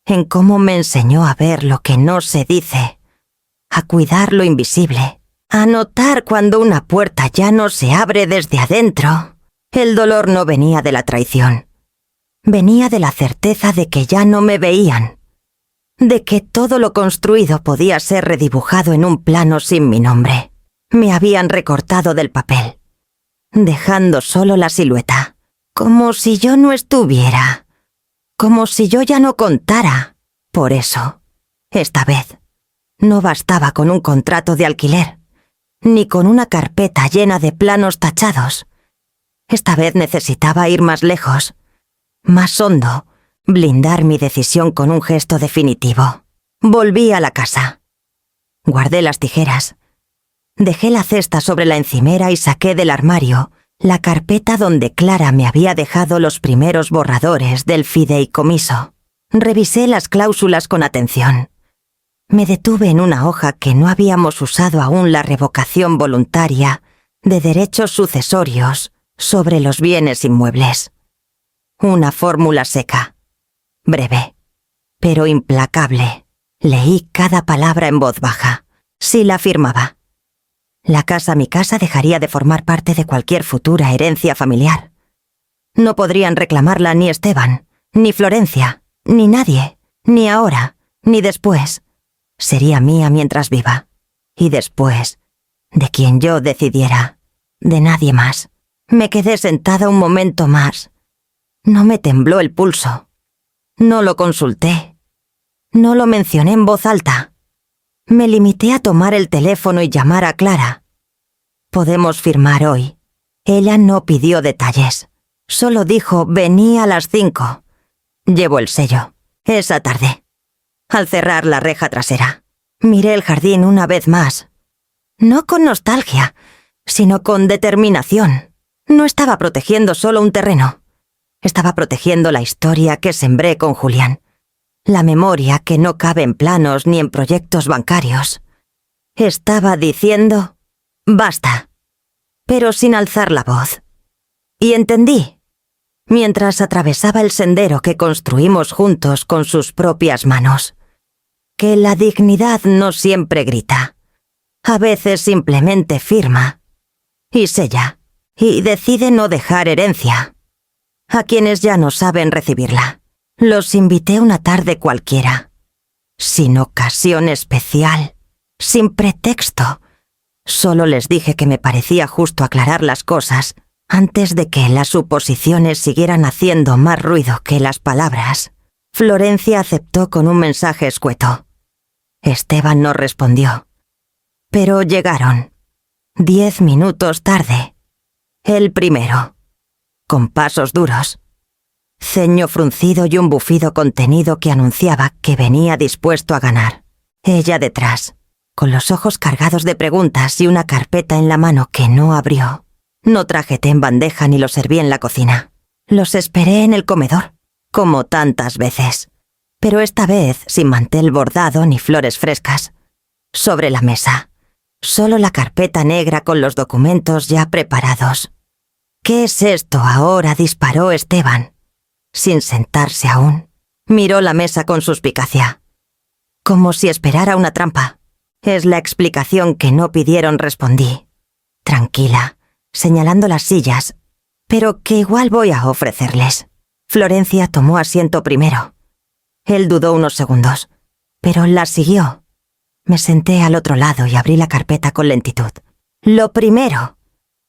en cómo me enseñó a ver lo que no se dice, a cuidar lo invisible, a notar cuando una puerta ya no se abre desde adentro. El dolor no venía de la traición, venía de la certeza de que ya no me veían, de que todo lo construido podía ser redibujado en un plano sin mi nombre. Me habían recortado del papel, dejando solo la silueta, como si yo no estuviera, como si yo ya no contara. Por eso, esta vez, no bastaba con un contrato de alquiler, ni con una carpeta llena de planos tachados. Esta vez necesitaba ir más lejos, más hondo, blindar mi decisión con un gesto definitivo. Volví a la casa. Guardé las tijeras. Dejé la cesta sobre la encimera y saqué del armario la carpeta donde Clara me había dejado los primeros borradores del fideicomiso. Revisé las cláusulas con atención. Me detuve en una hoja que no habíamos usado aún: la revocación voluntaria de derechos sucesorios sobre los bienes inmuebles. Una fórmula seca, breve, pero implacable. Leí cada palabra en voz baja. Sí la firmaba. La casa mi casa dejaría de formar parte de cualquier futura herencia familiar. No podrían reclamarla ni Esteban, ni Florencia, ni nadie, ni ahora, ni después. Sería mía mientras viva. Y después, de quien yo decidiera, de nadie más. Me quedé sentada un momento más. No me tembló el pulso. No lo consulté. No lo mencioné en voz alta. Me limité a tomar el teléfono y llamar a Clara. Podemos firmar hoy. Ella no pidió detalles. Solo dijo: vení a las 5. Llevo el sello. Esa tarde. Al cerrar la reja trasera, miré el jardín una vez más. No con nostalgia, sino con determinación. No estaba protegiendo solo un terreno. Estaba protegiendo la historia que sembré con Julián. La memoria que no cabe en planos ni en proyectos bancarios. Estaba diciendo: basta. Pero sin alzar la voz. Y entendí, mientras atravesaba el sendero que construimos juntos con sus propias manos, que la dignidad no siempre grita. A veces simplemente firma, y sella, y decide no dejar herencia. A quienes ya no saben recibirla, los invité una tarde cualquiera, sin ocasión especial, sin pretexto. Solo les dije que me parecía justo aclarar las cosas antes de que las suposiciones siguieran haciendo más ruido que las palabras. Florencia aceptó con un mensaje escueto. Esteban no respondió. Pero llegaron, 10 minutos tarde. El primero, con pasos duros, ceño fruncido y un bufido contenido que anunciaba que venía dispuesto a ganar. Ella detrás, con los ojos cargados de preguntas y una carpeta en la mano que no abrió. No traje té en bandeja ni lo serví en la cocina. Los esperé en el comedor, como tantas veces, pero esta vez sin mantel bordado ni flores frescas. Sobre la mesa, solo la carpeta negra con los documentos ya preparados. ¿Qué es esto ahora?, disparó Esteban. Sin sentarse aún, miró la mesa con suspicacia, como si esperara una trampa. Es la explicación que no pidieron, respondí, tranquila, señalando las sillas, pero que igual voy a ofrecerles. Florencia tomó asiento primero. Él dudó unos segundos, pero la siguió. Me senté al otro lado y abrí la carpeta con lentitud. Lo primero,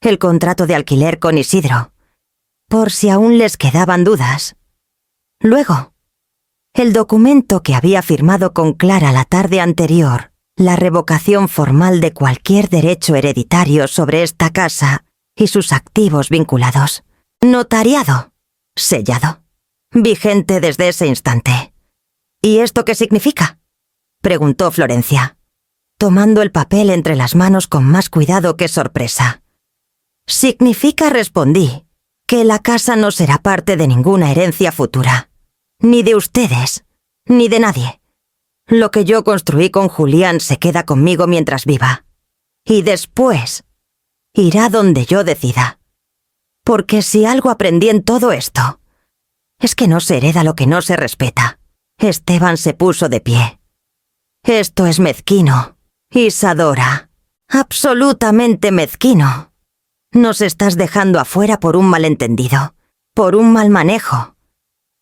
el contrato de alquiler con Isidro, por si aún les quedaban dudas. Luego, el documento que había firmado con Clara la tarde anterior, la revocación formal de cualquier derecho hereditario sobre esta casa y sus activos vinculados. Notariado, sellado, vigente desde ese instante. ¿Y esto qué significa? preguntó Florencia, tomando el papel entre las manos con más cuidado que sorpresa. Significa, respondí, que la casa no será parte de ninguna herencia futura, ni de ustedes, ni de nadie. Lo que yo construí con Julián se queda conmigo mientras viva. Y después irá donde yo decida. Porque si algo aprendí en todo esto, es que no se hereda lo que no se respeta. Esteban se puso de pie. Esto es mezquino, Isadora. Absolutamente mezquino. Nos estás dejando afuera por un malentendido, por un mal manejo.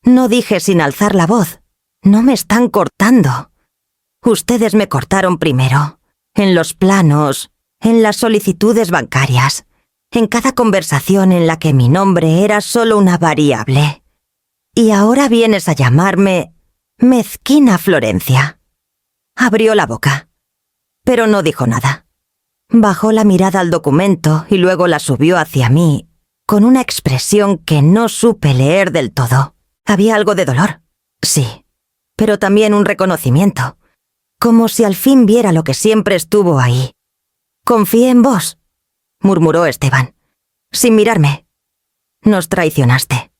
No dije sin alzar la voz. No me están cortando. Ustedes me cortaron primero. En los planos, en las solicitudes bancarias, en cada conversación en la que mi nombre era solo una variable. Y ahora vienes a llamarme mezquina Florencia. Abrió la boca, pero no dijo nada. Bajó la mirada al documento y luego la subió hacia mí, con una expresión que no supe leer del todo. Había algo de dolor, sí, pero también un reconocimiento, como si al fin viera lo que siempre estuvo ahí. «Confié en vos», murmuró Esteban, sin mirarme. «Nos traicionaste».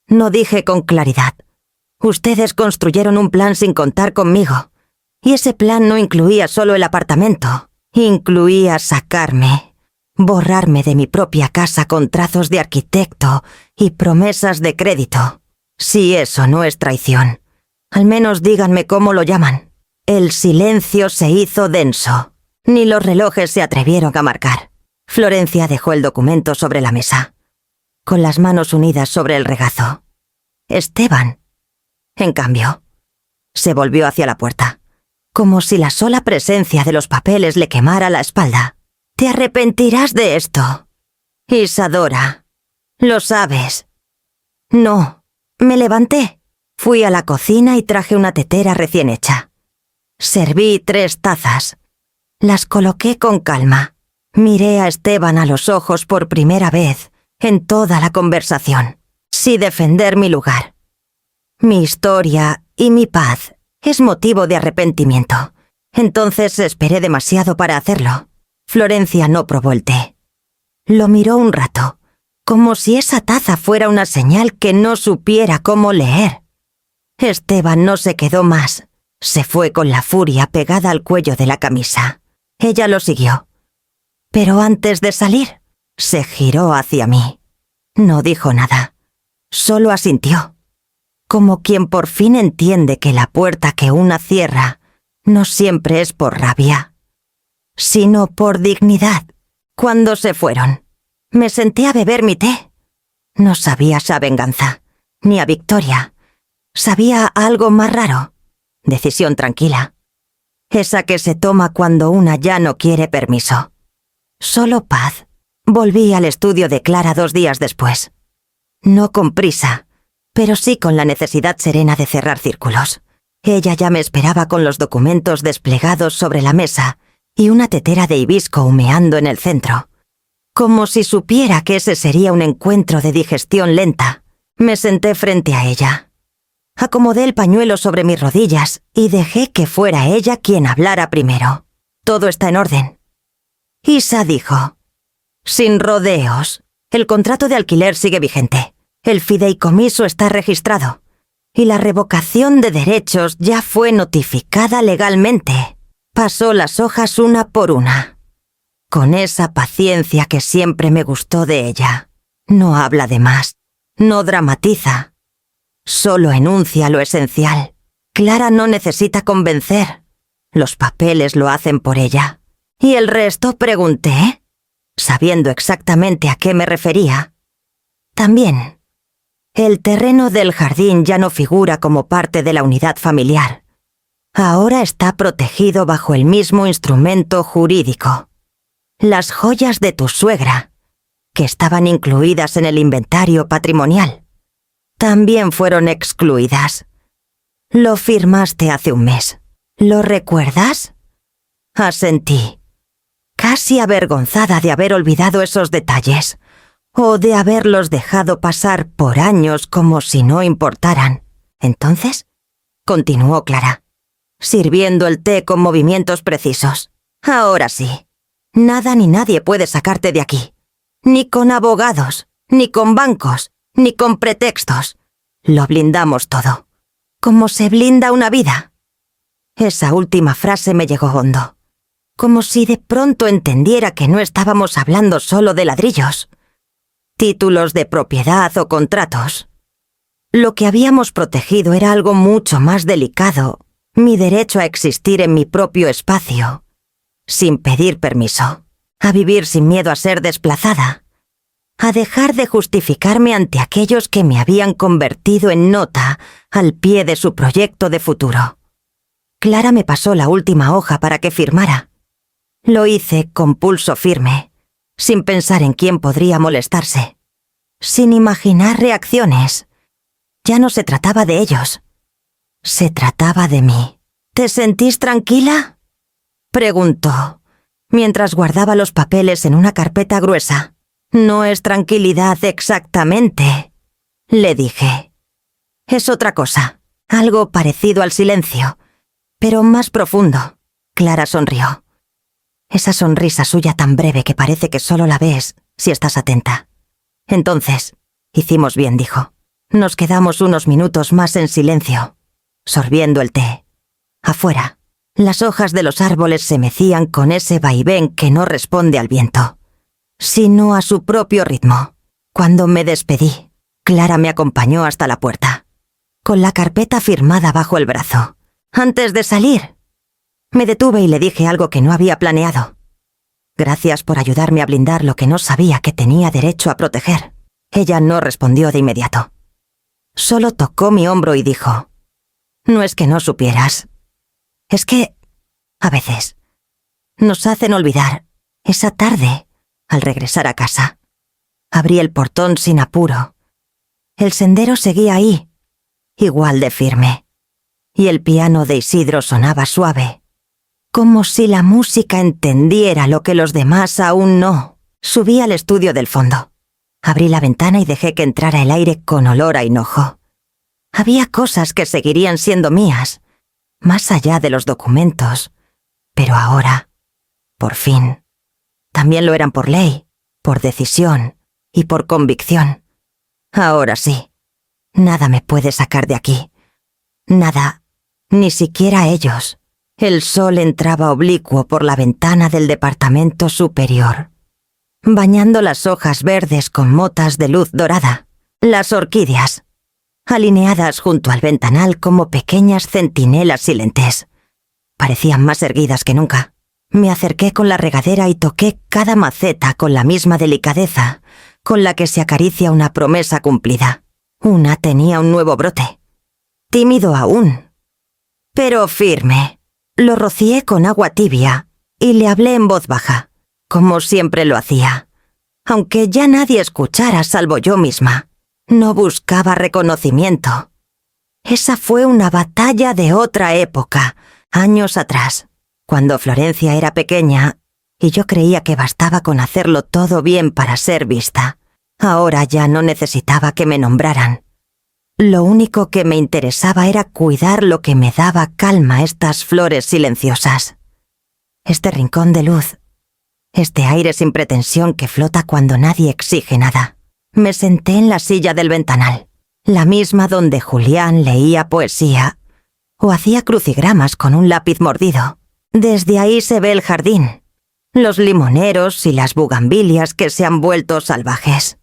No dije con claridad. Ustedes construyeron un plan sin contar conmigo, y ese plan no incluía solo el apartamento, incluía sacarme, borrarme de mi propia casa con trazos de arquitecto y promesas de crédito. Si eso no es traición, al menos díganme cómo lo llaman. El silencio se hizo denso. Ni los relojes se atrevieron a marcar. Florencia dejó el documento sobre la mesa, con las manos unidas sobre el regazo. Esteban, en cambio, se volvió hacia la puerta, como si la sola presencia de los papeles le quemara la espalda. «Te arrepentirás de esto, Isadora. Lo sabes». «No». Me levanté, fui a la cocina y traje una tetera recién hecha. Serví 3 tazas. Las coloqué con calma. Miré a Esteban a los ojos por primera vez en toda la conversación, sin defender mi lugar. Mi historia y mi paz es motivo de arrepentimiento. Entonces esperé demasiado para hacerlo. Florencia no probó el té. Lo miró un rato, como si esa taza fuera una señal que no supiera cómo leer. Esteban no se quedó más. Se fue con la furia pegada al cuello de la camisa. Ella lo siguió. Pero antes de salir, se giró hacia mí. No dijo nada. Solo asintió. Como quien por fin entiende que la puerta que una cierra no siempre es por rabia, sino por dignidad. Cuando se fueron, me senté a beber mi té. No sabía a venganza, ni a victoria. Sabía algo más raro. Decisión tranquila. Esa que se toma cuando una ya no quiere permiso. Solo paz. Volví al estudio de Clara 2 días después. No con prisa, pero sí con la necesidad serena de cerrar círculos. Ella ya me esperaba con los documentos desplegados sobre la mesa y una tetera de hibisco humeando en el centro. Como si supiera que ese sería un encuentro de digestión lenta, me senté frente a ella. Acomodé el pañuelo sobre mis rodillas y dejé que fuera ella quien hablara primero. Todo está en orden. Isa dijo: «Sin rodeos. El contrato de alquiler sigue vigente. El fideicomiso está registrado. Y la revocación de derechos ya fue notificada legalmente». Pasó las hojas una por una, con esa paciencia que siempre me gustó de ella. No habla de más, no dramatiza. Solo enuncia lo esencial. Clara no necesita convencer. Los papeles lo hacen por ella. ¿Y el resto?, pregunté, sabiendo exactamente a qué me refería. También, el terreno del jardín ya no figura como parte de la unidad familiar. Ahora está protegido bajo el mismo instrumento jurídico. Las joyas de tu suegra, que estaban incluidas en el inventario patrimonial, también fueron excluidas. Lo firmaste hace un mes. ¿Lo recuerdas? Asentí, casi avergonzada de haber olvidado esos detalles, o de haberlos dejado pasar por años como si no importaran. Entonces, continuó Clara, sirviendo el té con movimientos precisos. Ahora sí, nada ni nadie puede sacarte de aquí. Ni con abogados, ni con bancos, ni con pretextos. Lo blindamos todo. Como se blinda una vida. Esa última frase me llegó hondo. Como si de pronto entendiera que no estábamos hablando solo de ladrillos, títulos de propiedad o contratos. Lo que habíamos protegido era algo mucho más delicado, mi derecho a existir en mi propio espacio, sin pedir permiso, a vivir sin miedo a ser desplazada, a dejar de justificarme ante aquellos que me habían convertido en nota al pie de su proyecto de futuro. Clara me pasó la última hoja para que firmara. Lo hice con pulso firme, sin pensar en quién podría molestarse, sin imaginar reacciones. Ya no se trataba de ellos. Se trataba de mí. ¿Te sentís tranquila?, preguntó, mientras guardaba los papeles en una carpeta gruesa. No es tranquilidad exactamente, le dije. Es otra cosa, algo parecido al silencio, pero más profundo. Clara sonrió. Esa sonrisa suya tan breve que parece que solo la ves si estás atenta. Entonces, hicimos bien, dijo. Nos quedamos unos minutos más en silencio, sorbiendo el té. Afuera, las hojas de los árboles se mecían con ese vaivén que no responde al viento, sino a su propio ritmo. Cuando me despedí, Clara me acompañó hasta la puerta, con la carpeta firmada bajo el brazo. Antes de salir, me detuve y le dije algo que no había planeado. Gracias por ayudarme a blindar lo que no sabía que tenía derecho a proteger. Ella no respondió de inmediato. Solo tocó mi hombro y dijo: no es que no supieras. Es que, a veces, nos hacen olvidar. Esa tarde, al regresar a casa, abrí el portón sin apuro. El sendero seguía ahí, igual de firme, y el piano de Isidro sonaba suave, como si la música entendiera lo que los demás aún no. Subí al estudio del fondo. Abrí la ventana y dejé que entrara el aire con olor a hinojo. Había cosas que seguirían siendo mías, más allá de los documentos, pero ahora, por fin, también lo eran por ley, por decisión y por convicción. Ahora sí, nada me puede sacar de aquí. Nada, ni siquiera ellos. El sol entraba oblicuo por la ventana del departamento superior, bañando las hojas verdes con motas de luz dorada. Las orquídeas, alineadas junto al ventanal como pequeñas centinelas silentes, parecían más erguidas que nunca. Me acerqué con la regadera y toqué cada maceta con la misma delicadeza con la que se acaricia una promesa cumplida. Una tenía un nuevo brote, tímido aún, pero firme. Lo rocié con agua tibia y le hablé en voz baja, como siempre lo hacía, aunque ya nadie escuchara salvo yo misma. No buscaba reconocimiento. Esa fue una batalla de otra época, años atrás, cuando Florencia era pequeña y yo creía que bastaba con hacerlo todo bien para ser vista. Ahora ya no necesitaba que me nombraran. Lo único que me interesaba era cuidar lo que me daba calma, estas flores silenciosas. Este rincón de luz, este aire sin pretensión que flota cuando nadie exige nada. Me senté en la silla del ventanal, la misma donde Julián leía poesía o hacía crucigramas con un lápiz mordido. Desde ahí se ve el jardín, los limoneros y las bugambilias que se han vuelto salvajes,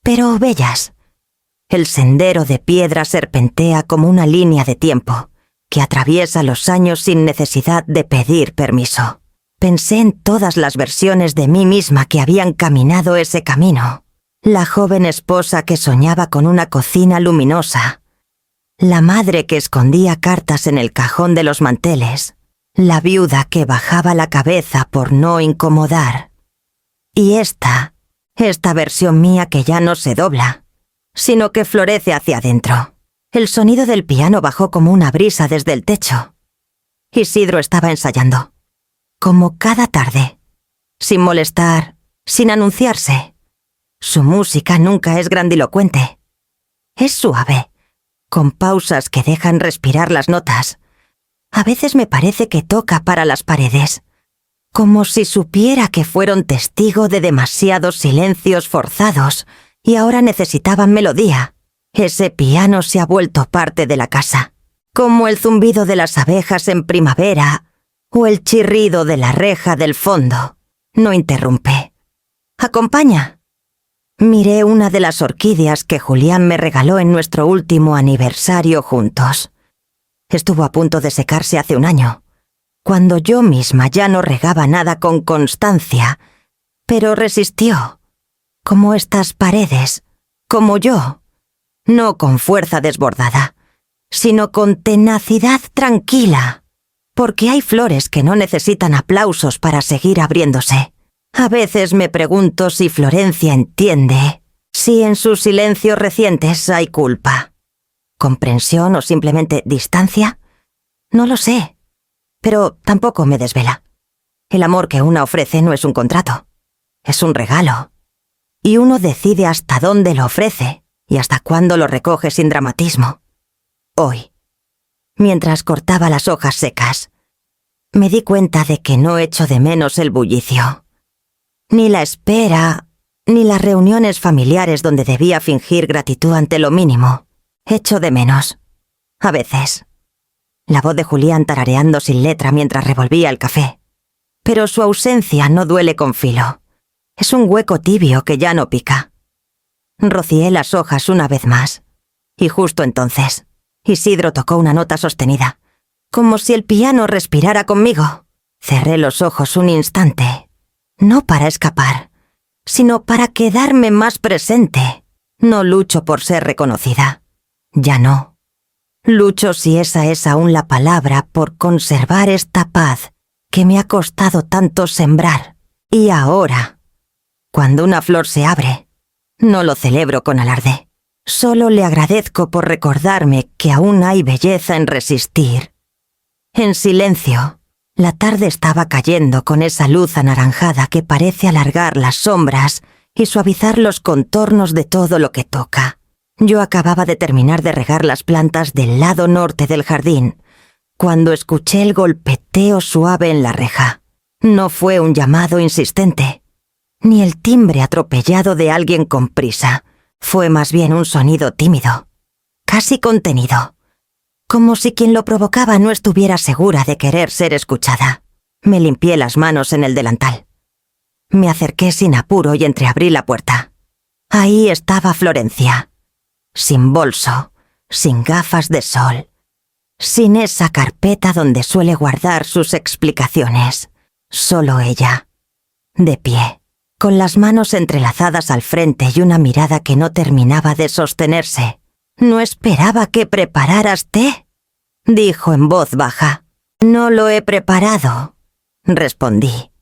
pero bellas. El sendero de piedra serpentea como una línea de tiempo que atraviesa los años sin necesidad de pedir permiso. Pensé en todas las versiones de mí misma que habían caminado ese camino. La joven esposa que soñaba con una cocina luminosa, la madre que escondía cartas en el cajón de los manteles, la viuda que bajaba la cabeza por no incomodar. Y esta versión mía que ya no se dobla, sino que florece hacia adentro. El sonido del piano bajó como una brisa desde el techo. Isidro estaba ensayando, como cada tarde, sin molestar, sin anunciarse. Su música nunca es grandilocuente. Es suave, con pausas que dejan respirar las notas, A veces me parece que toca para las paredes, como si supiera que fueron testigo de demasiados silencios forzados y ahora necesitaban melodía. Ese piano se ha vuelto parte de la casa, como el zumbido de las abejas en primavera o el chirrido de la reja del fondo. No interrumpe. Acompaña. Miré una de las orquídeas que Julián me regaló en nuestro último aniversario juntos. Estuvo a punto de secarse hace un año, cuando yo misma ya no regaba nada con constancia, pero resistió, como estas paredes, como yo, no con fuerza desbordada, sino con tenacidad tranquila, porque hay flores que no necesitan aplausos para seguir abriéndose. A veces me pregunto si Florencia entiende, si en sus silencios recientes hay culpa, comprensión o simplemente distancia. No lo sé, pero tampoco me desvela. El amor que una ofrece no es un contrato, es un regalo, y uno decide hasta dónde lo ofrece y hasta cuándo lo recoge sin dramatismo. Hoy, mientras cortaba las hojas secas, me di cuenta de que no echo de menos el bullicio. Ni la espera, ni las reuniones familiares donde debía fingir gratitud ante lo mínimo. Echo de menos. A veces. La voz de Julián tarareando sin letra mientras revolvía el café. Pero su ausencia no duele con filo. Es un hueco tibio que ya no pica. Rocié las hojas una vez más. Y justo entonces, Isidro tocó una nota sostenida, como si el piano respirara conmigo. Cerré los ojos un instante. No para escapar, sino para quedarme más presente. No lucho por ser reconocida. Ya no. Lucho, si esa es aún la palabra, por conservar esta paz que me ha costado tanto sembrar. Y ahora, cuando una flor se abre, no lo celebro con alarde. Solo le agradezco por recordarme que aún hay belleza en resistir. En silencio. La tarde estaba cayendo con esa luz anaranjada que parece alargar las sombras y suavizar los contornos de todo lo que toca. Yo acababa de terminar de regar las plantas del lado norte del jardín, cuando escuché el golpeteo suave en la reja. No fue un llamado insistente, ni el timbre atropellado de alguien con prisa. Fue más bien un sonido tímido, casi contenido. Como si quien lo provocaba no estuviera segura de querer ser escuchada. Me limpié las manos en el delantal. Me acerqué sin apuro y entreabrí la puerta. Ahí estaba Florencia, sin bolso, sin gafas de sol, sin esa carpeta donde suele guardar sus explicaciones. Solo ella, de pie, con las manos entrelazadas al frente y una mirada que no terminaba de sostenerse. «No esperaba que prepararas té», dijo en voz baja. «No lo he preparado», respondí,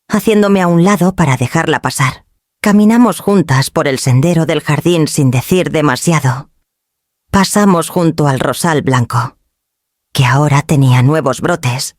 haciéndome a un lado para dejarla pasar. Caminamos juntas por el sendero del jardín sin decir demasiado. Pasamos junto al rosal blanco, que ahora tenía nuevos brotes,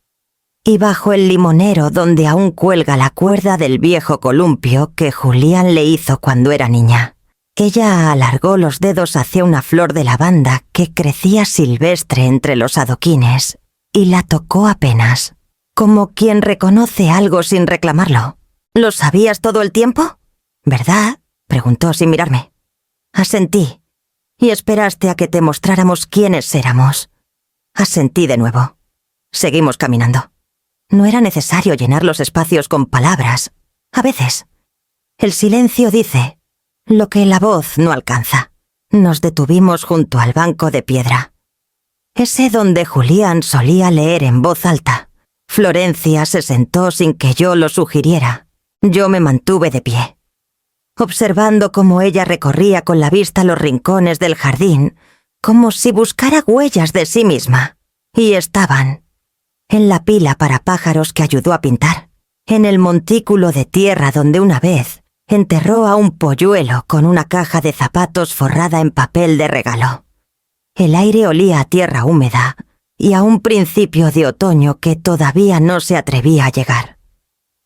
y bajo el limonero donde aún cuelga la cuerda del viejo columpio que Julián le hizo cuando era niña. Ella alargó los dedos hacia una flor de lavanda que crecía silvestre entre los adoquines y la tocó apenas, como quien reconoce algo sin reclamarlo. «¿Lo sabías todo el tiempo? ¿Verdad?», preguntó sin mirarme. Asentí, y esperaste a que te mostráramos quiénes éramos. Asentí de nuevo. Seguimos caminando. No era necesario llenar los espacios con palabras. A veces, el silencio dice lo que la voz no alcanza. Nos detuvimos junto al banco de piedra, ese donde Julián solía leer en voz alta. Florencia se sentó sin que yo lo sugiriera. Yo me mantuve de pie, observando cómo ella recorría con la vista los rincones del jardín, como si buscara huellas de sí misma. Y estaban en la pila para pájaros que ayudó a pintar, en el montículo de tierra donde una vez enterró a un polluelo con una caja de zapatos forrada en papel de regalo. El aire olía a tierra húmeda y a un principio de otoño que todavía no se atrevía a llegar.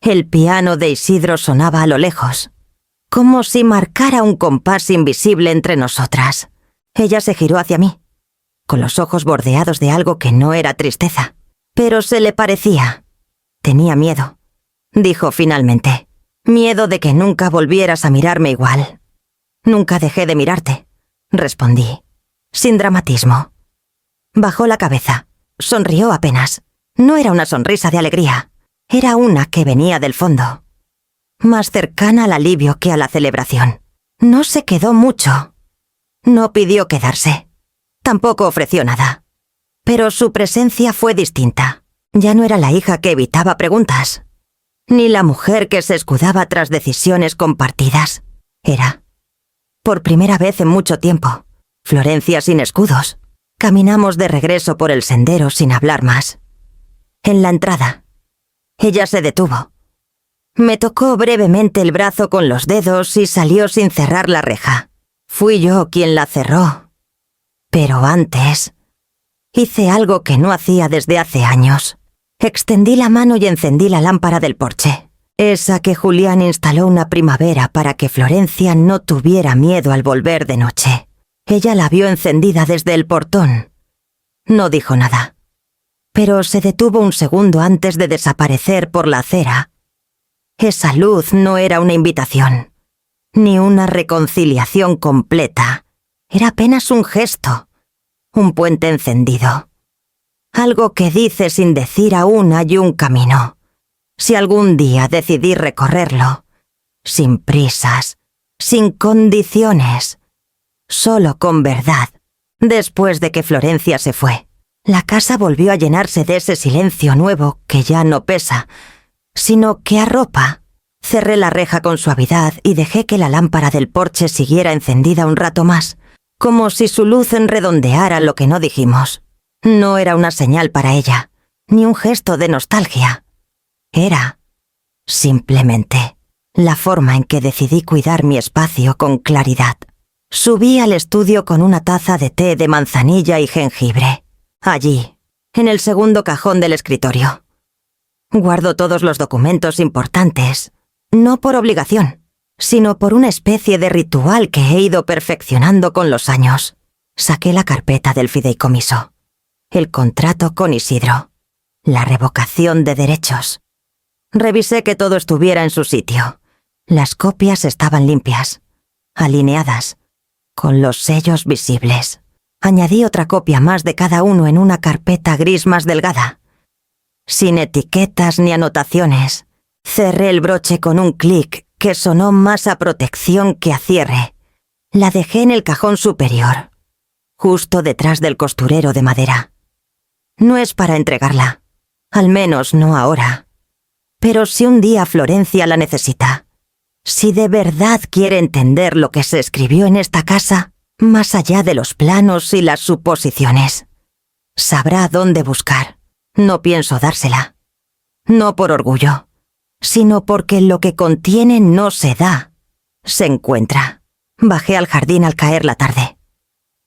El piano de Isidro sonaba a lo lejos, como si marcara un compás invisible entre nosotras. Ella se giró hacia mí, con los ojos bordeados de algo que no era tristeza. pero se le parecía. Tenía miedo, dijo finalmente. Miedo de que nunca volvieras a mirarme igual. Nunca dejé de mirarte, respondí, sin dramatismo. Bajó la cabeza, sonrió apenas. No era una sonrisa de alegría, era una que venía del fondo, más cercana al alivio que a la celebración. No se quedó mucho. No pidió quedarse. Tampoco ofreció nada. Pero su presencia fue distinta. Ya no era la hija que evitaba preguntas, ni la mujer que se escudaba tras decisiones compartidas. Era, por primera vez en mucho tiempo, Florencia sin escudos. Caminamos de regreso por el sendero sin hablar más. En la entrada, ella se detuvo. Me tocó brevemente el brazo con los dedos y salió sin cerrar la reja. Fui yo quien la cerró. Pero antes, hice algo que no hacía desde hace años. Extendí la mano y encendí la lámpara del porche, esa que Julián instaló una primavera para que Florencia no tuviera miedo al volver de noche. Ella la vio encendida desde el portón. No dijo nada, pero se detuvo un segundo antes de desaparecer por la acera. Esa luz no era una invitación, ni una reconciliación completa. Era apenas un gesto, un puente encendido. Algo que dice sin decir aún hay un camino. Si algún día decidí recorrerlo, sin prisas, sin condiciones, solo con verdad. Después de que Florencia se fue, la casa volvió a llenarse de ese silencio nuevo que ya no pesa, sino que arropa. Cerré la reja con suavidad y dejé que la lámpara del porche siguiera encendida un rato más, como si su luz redondeara lo que no dijimos. No era una señal para ella, ni un gesto de nostalgia. Era, simplemente, la forma en que decidí cuidar mi espacio con claridad. Subí al estudio con una taza de té de manzanilla y jengibre. Allí, en el segundo cajón del escritorio. Guardo todos los documentos importantes, no por obligación, sino por una especie de ritual que he ido perfeccionando con los años. Saqué la carpeta del fideicomiso, el contrato con Isidro, la revocación de derechos. Revisé que todo estuviera en su sitio. Las copias estaban limpias, alineadas, con los sellos visibles. Añadí otra copia más de cada uno en una carpeta gris más delgada, sin etiquetas ni anotaciones. Cerré el broche con un clic que sonó más a protección que a cierre. La dejé en el cajón superior, justo detrás del costurero de madera. No es para entregarla, al menos no ahora. Pero si un día Florencia la necesita, si de verdad quiere entender lo que se escribió en esta casa, más allá de los planos y las suposiciones, sabrá dónde buscar. No pienso dársela. No por orgullo, sino porque lo que contiene no se da, se encuentra. Bajé al jardín al caer la tarde.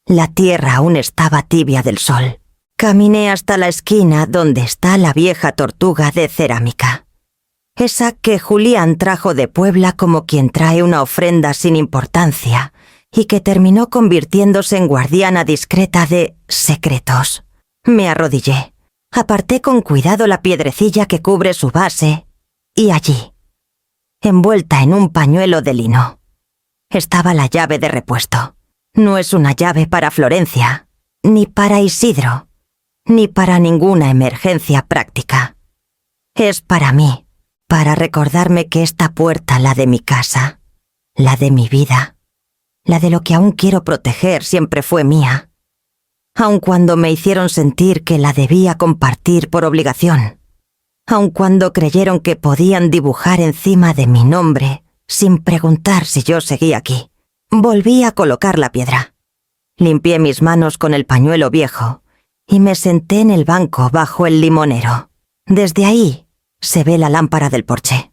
La tierra aún estaba tibia del sol. Caminé hasta la esquina donde está la vieja tortuga de cerámica. Esa que Julián trajo de Puebla como quien trae una ofrenda sin importancia y que terminó convirtiéndose en guardiana discreta de secretos. Me arrodillé, aparté con cuidado la piedrecilla que cubre su base y allí, envuelta en un pañuelo de lino, estaba la llave de repuesto. No es una llave para Florencia, ni para Isidro, ni para ninguna emergencia práctica. Es para mí, para recordarme que esta puerta, la de mi casa, la de mi vida, la de lo que aún quiero proteger, siempre fue mía, aun cuando me hicieron sentir que la debía compartir por obligación, aun cuando creyeron que podían dibujar encima de mi nombre sin preguntar si yo seguía aquí. Volví a colocar la piedra. Limpié mis manos con el pañuelo viejo y me senté en el banco bajo el limonero. Desde ahí se ve la lámpara del porche,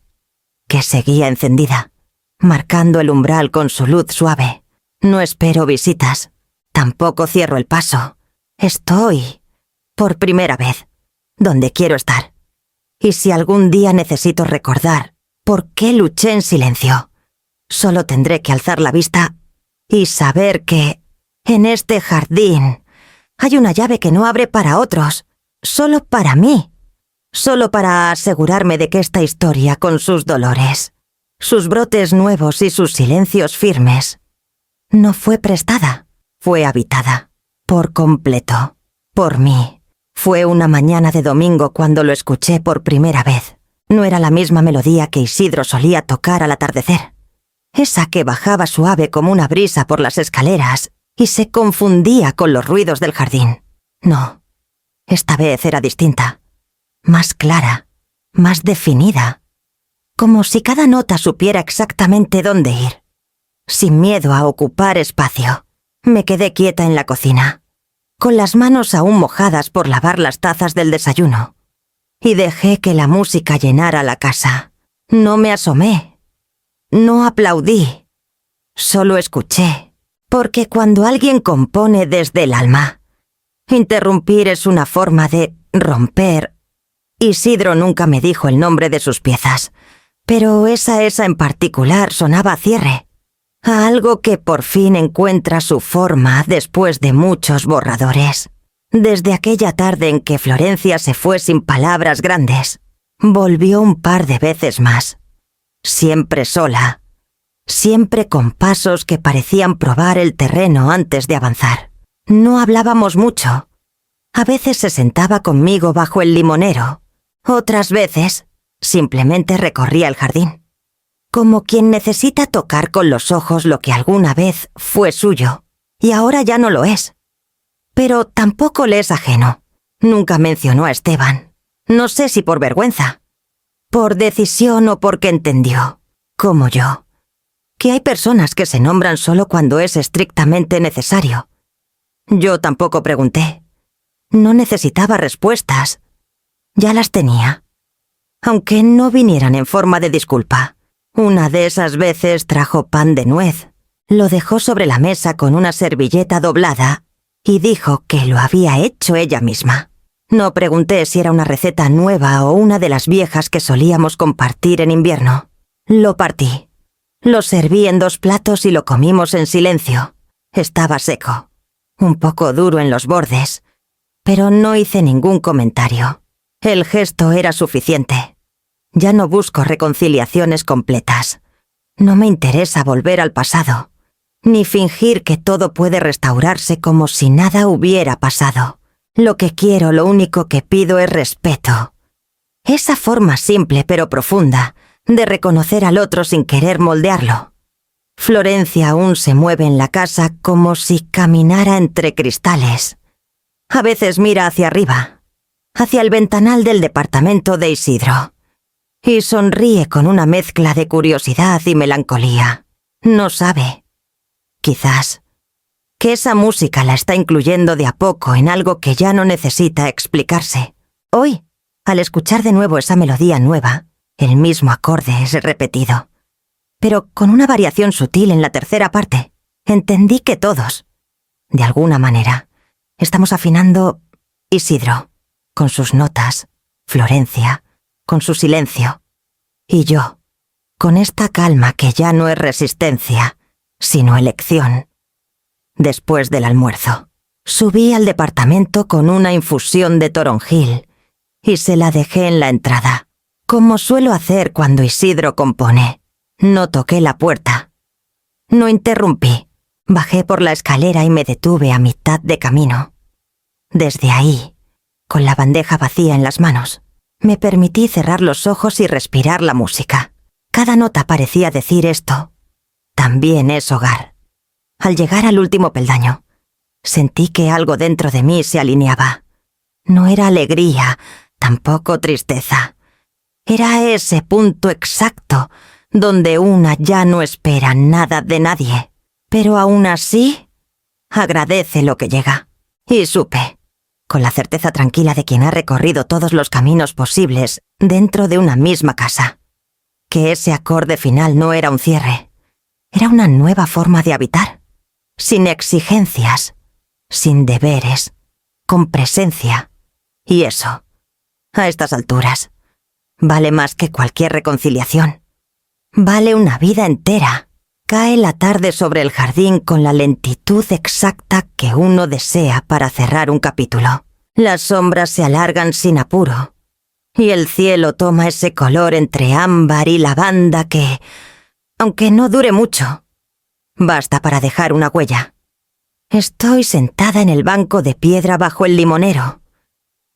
que seguía encendida, marcando el umbral con su luz suave. No espero visitas, tampoco cierro el paso. Estoy, por primera vez, donde quiero estar. Y si algún día necesito recordar por qué luché en silencio, solo tendré que alzar la vista y saber que, en este jardín, hay una llave que no abre para otros, Solo para mí. Solo para asegurarme de que esta historia, con sus dolores, sus brotes nuevos y sus silencios firmes, no fue prestada, fue habitada, por completo, por mí. Fue una mañana de domingo cuando lo escuché por primera vez. No era la misma melodía que Isidro solía tocar al atardecer. Esa que bajaba suave como una brisa por las escaleras y se confundía con los ruidos del jardín. No, esta vez era distinta, más clara, más definida, como si cada nota supiera exactamente dónde ir. Sin miedo a ocupar espacio, me quedé quieta en la cocina, con las manos aún mojadas por lavar las tazas del desayuno, y dejé que la música llenara la casa. No me asomé, no aplaudí, solo escuché, porque cuando alguien compone desde el alma, interrumpir es una forma de romper. Isidro nunca me dijo el nombre de sus piezas, pero esa en particular sonaba a cierre, a algo que por fin encuentra su forma después de muchos borradores. Desde aquella tarde en que Florencia se fue sin palabras grandes, volvió un par de veces más, siempre sola, siempre con pasos que parecían probar el terreno antes de avanzar. No hablábamos mucho. A veces se sentaba conmigo bajo el limonero, otras veces simplemente recorría el jardín, como quien necesita tocar con los ojos lo que alguna vez fue suyo y ahora ya no lo es. Pero tampoco le es ajeno. Nunca mencionó a Esteban. No sé si por vergüenza, por decisión o porque entendió, como yo, que hay personas que se nombran solo cuando es estrictamente necesario. Yo tampoco pregunté. No necesitaba respuestas. Ya las tenía. Aunque no vinieran en forma de disculpa. Una de esas veces trajo pan de nuez, lo dejó sobre la mesa con una servilleta doblada y dijo que lo había hecho ella misma. No pregunté si era una receta nueva o una de las viejas que solíamos compartir en invierno. Lo partí. Lo serví en 2 platos y lo comimos en silencio. Estaba seco, un poco duro en los bordes, pero no hice ningún comentario. El gesto era suficiente. Ya no busco reconciliaciones completas. No me interesa volver al pasado, ni fingir que todo puede restaurarse como si nada hubiera pasado. Lo que quiero, lo único que pido es respeto. Esa forma simple pero profunda de reconocer al otro sin querer moldearlo. Florencia aún se mueve en la casa como si caminara entre cristales. A veces mira hacia arriba, hacia el ventanal del departamento de Isidro, y sonríe con una mezcla de curiosidad y melancolía. No sabe, quizás, que esa música la está incluyendo de a poco en algo que ya no necesita explicarse. Hoy, al escuchar de nuevo esa melodía nueva, el mismo acorde es repetido, pero con una variación sutil en la tercera parte. Entendí que todos, de alguna manera, estamos afinando Isidro, con sus notas, Florencia, con su silencio, y yo, con esta calma que ya no es resistencia, sino elección. Después del almuerzo, subí al departamento con una infusión de toronjil y se la dejé en la entrada, como suelo hacer cuando Isidro compone. No toqué la puerta. No interrumpí. Bajé por la escalera y me detuve a mitad de camino. Desde ahí, con la bandeja vacía en las manos, me permití cerrar los ojos y respirar la música. Cada nota parecía decir esto. También es hogar. Al llegar al último peldaño, sentí que algo dentro de mí se alineaba. No era alegría, tampoco tristeza. Era ese punto exacto donde una ya no espera nada de nadie, pero aún así agradece lo que llega. Y supe, con la certeza tranquila de quien ha recorrido todos los caminos posibles dentro de una misma casa, que ese acorde final no era un cierre, era una nueva forma de habitar, sin exigencias, sin deberes, con presencia. Y eso, a estas alturas, vale más que cualquier reconciliación. Vale una vida entera. Cae la tarde sobre el jardín con la lentitud exacta que uno desea para cerrar un capítulo. Las sombras se alargan sin apuro, y el cielo toma ese color entre ámbar y lavanda que, aunque no dure mucho, basta para dejar una huella. Estoy sentada en el banco de piedra bajo el limonero,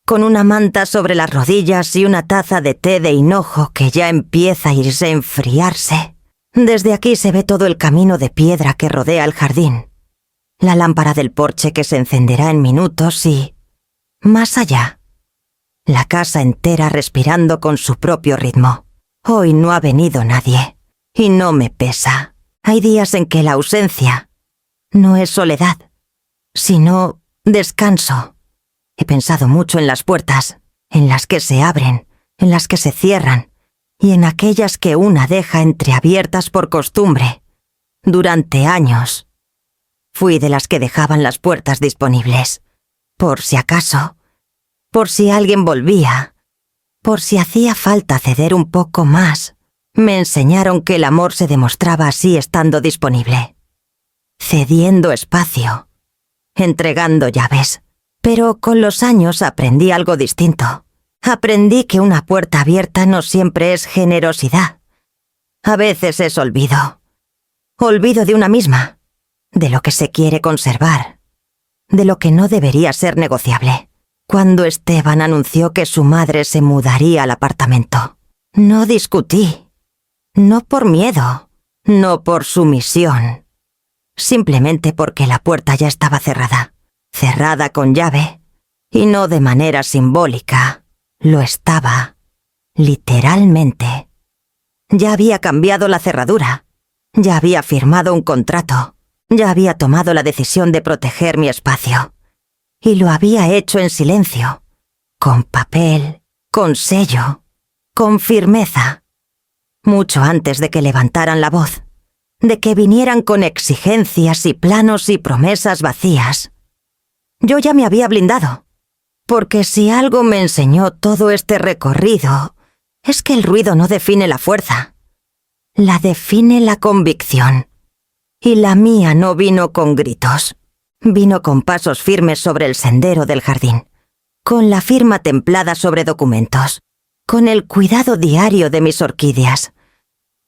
con una manta sobre las rodillas y una taza de té de hinojo que ya empieza a irse a enfriarse. Desde aquí se ve todo el camino de piedra que rodea el jardín, la lámpara del porche que se encenderá en minutos y, más allá, la casa entera respirando con su propio ritmo. Hoy no ha venido nadie, y no me pesa. Hay días en que la ausencia no es soledad, sino descanso. He pensado mucho en las puertas, en las que se abren, en las que se cierran, y en aquellas que una deja entreabiertas por costumbre. Durante años, fui de las que dejaban las puertas disponibles, por si acaso, por si alguien volvía, por si hacía falta ceder un poco más. Me enseñaron que el amor se demostraba así estando disponible, cediendo espacio, entregando llaves. Pero con los años aprendí algo distinto. Aprendí que una puerta abierta no siempre es generosidad. A veces es olvido. Olvido de una misma, de lo que se quiere conservar, de lo que no debería ser negociable. Cuando Esteban anunció que su madre se mudaría al apartamento, no discutí. No por miedo, no por sumisión. Simplemente porque la puerta ya estaba cerrada. Cerrada con llave, y no de manera simbólica. Lo estaba, literalmente. Ya había cambiado la cerradura, ya había firmado un contrato, ya había tomado la decisión de proteger mi espacio. Y lo había hecho en silencio, con papel, con sello, con firmeza. Mucho antes de que levantaran la voz, de que vinieran con exigencias y planos y promesas vacías. Yo ya me había blindado, porque si algo me enseñó todo este recorrido, es que el ruido no define la fuerza, la define la convicción. Y la mía no vino con gritos, vino con pasos firmes sobre el sendero del jardín, con la firma templada sobre documentos, con el cuidado diario de mis orquídeas.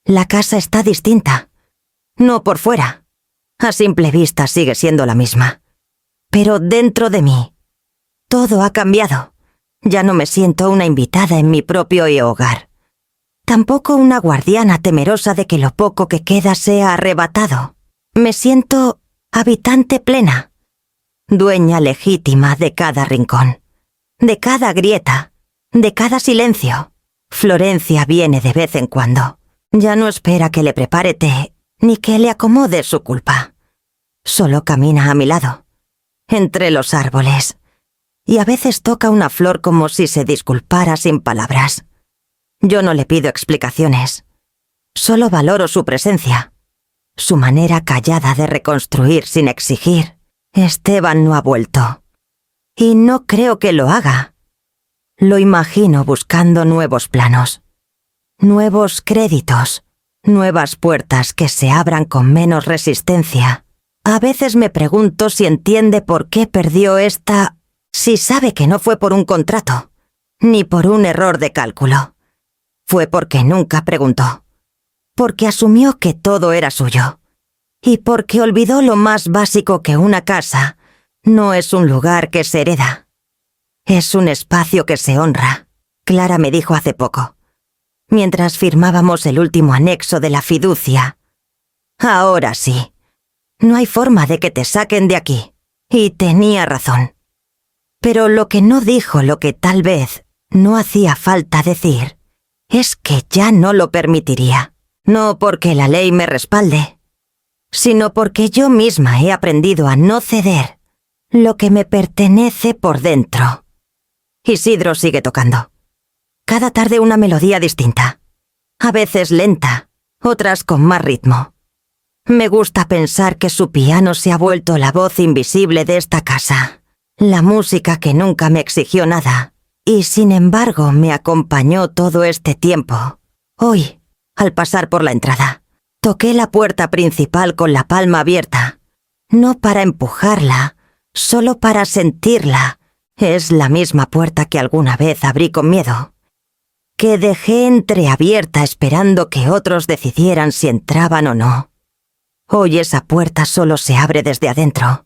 La casa está distinta, no por fuera, a simple vista sigue siendo la misma. Pero dentro de mí, todo ha cambiado. Ya no me siento una invitada en mi propio hogar. Tampoco una guardiana temerosa de que lo poco que queda sea arrebatado. Me siento habitante plena, dueña legítima de cada rincón, de cada grieta, de cada silencio. Florencia viene de vez en cuando. Ya no espera que le prepare té, ni que le acomode su culpa. Solo camina a mi lado, entre los árboles, y a veces toca una flor como si se disculpara sin palabras. Yo no le pido explicaciones, solo valoro su presencia, su manera callada de reconstruir sin exigir. Esteban no ha vuelto, y no creo que lo haga. Lo imagino buscando nuevos planos, nuevos créditos, nuevas puertas que se abran con menos resistencia. A veces me pregunto si entiende por qué perdió esta, si sabe que no fue por un contrato, ni por un error de cálculo. Fue porque nunca preguntó, porque asumió que todo era suyo, y porque olvidó lo más básico que una casa no es un lugar que se hereda. Es un espacio que se honra, Clara me dijo hace poco, mientras firmábamos el último anexo de la fiducia. Ahora sí. No hay forma de que te saquen de aquí. Y tenía razón. Pero lo que no dijo, lo que tal vez no hacía falta decir, es que ya no lo permitiría. No porque la ley me respalde, sino porque yo misma he aprendido a no ceder lo que me pertenece por dentro. Isidro sigue tocando. Cada tarde una melodía distinta. A veces lenta, otras con más ritmo. Me gusta pensar que su piano se ha vuelto la voz invisible de esta casa, la música que nunca me exigió nada, y sin embargo me acompañó todo este tiempo. Hoy, al pasar por la entrada, toqué la puerta principal con la palma abierta, no para empujarla, solo para sentirla, Es la misma puerta que alguna vez abrí con miedo, que dejé entreabierta esperando que otros decidieran si entraban o no. Hoy esa puerta solo se abre desde adentro.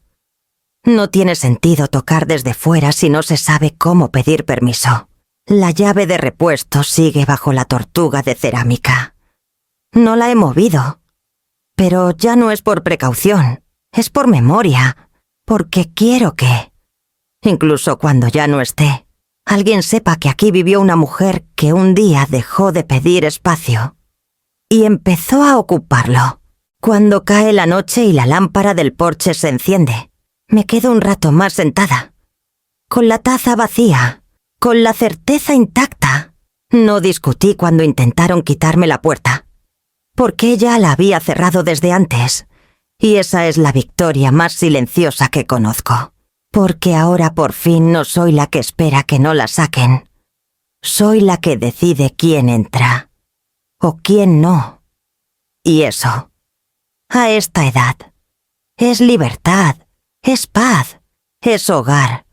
No tiene sentido tocar desde fuera si no se sabe cómo pedir permiso. La llave de repuesto sigue bajo la tortuga de cerámica. No la he movido. Pero ya no es por precaución, es por memoria, porque quiero que, incluso cuando ya no esté, alguien sepa que aquí vivió una mujer que un día dejó de pedir espacio y empezó a ocuparlo. Cuando cae la noche y la lámpara del porche se enciende, me quedo un rato más sentada, con la taza vacía, con la certeza intacta. No discutí cuando intentaron quitarme la puerta, porque ya la había cerrado desde antes, y esa es la victoria más silenciosa que conozco, porque ahora por fin no soy la que espera que no la saquen. Soy la que decide quién entra, o quién no. Y eso, a esta edad, es libertad, es paz, es hogar.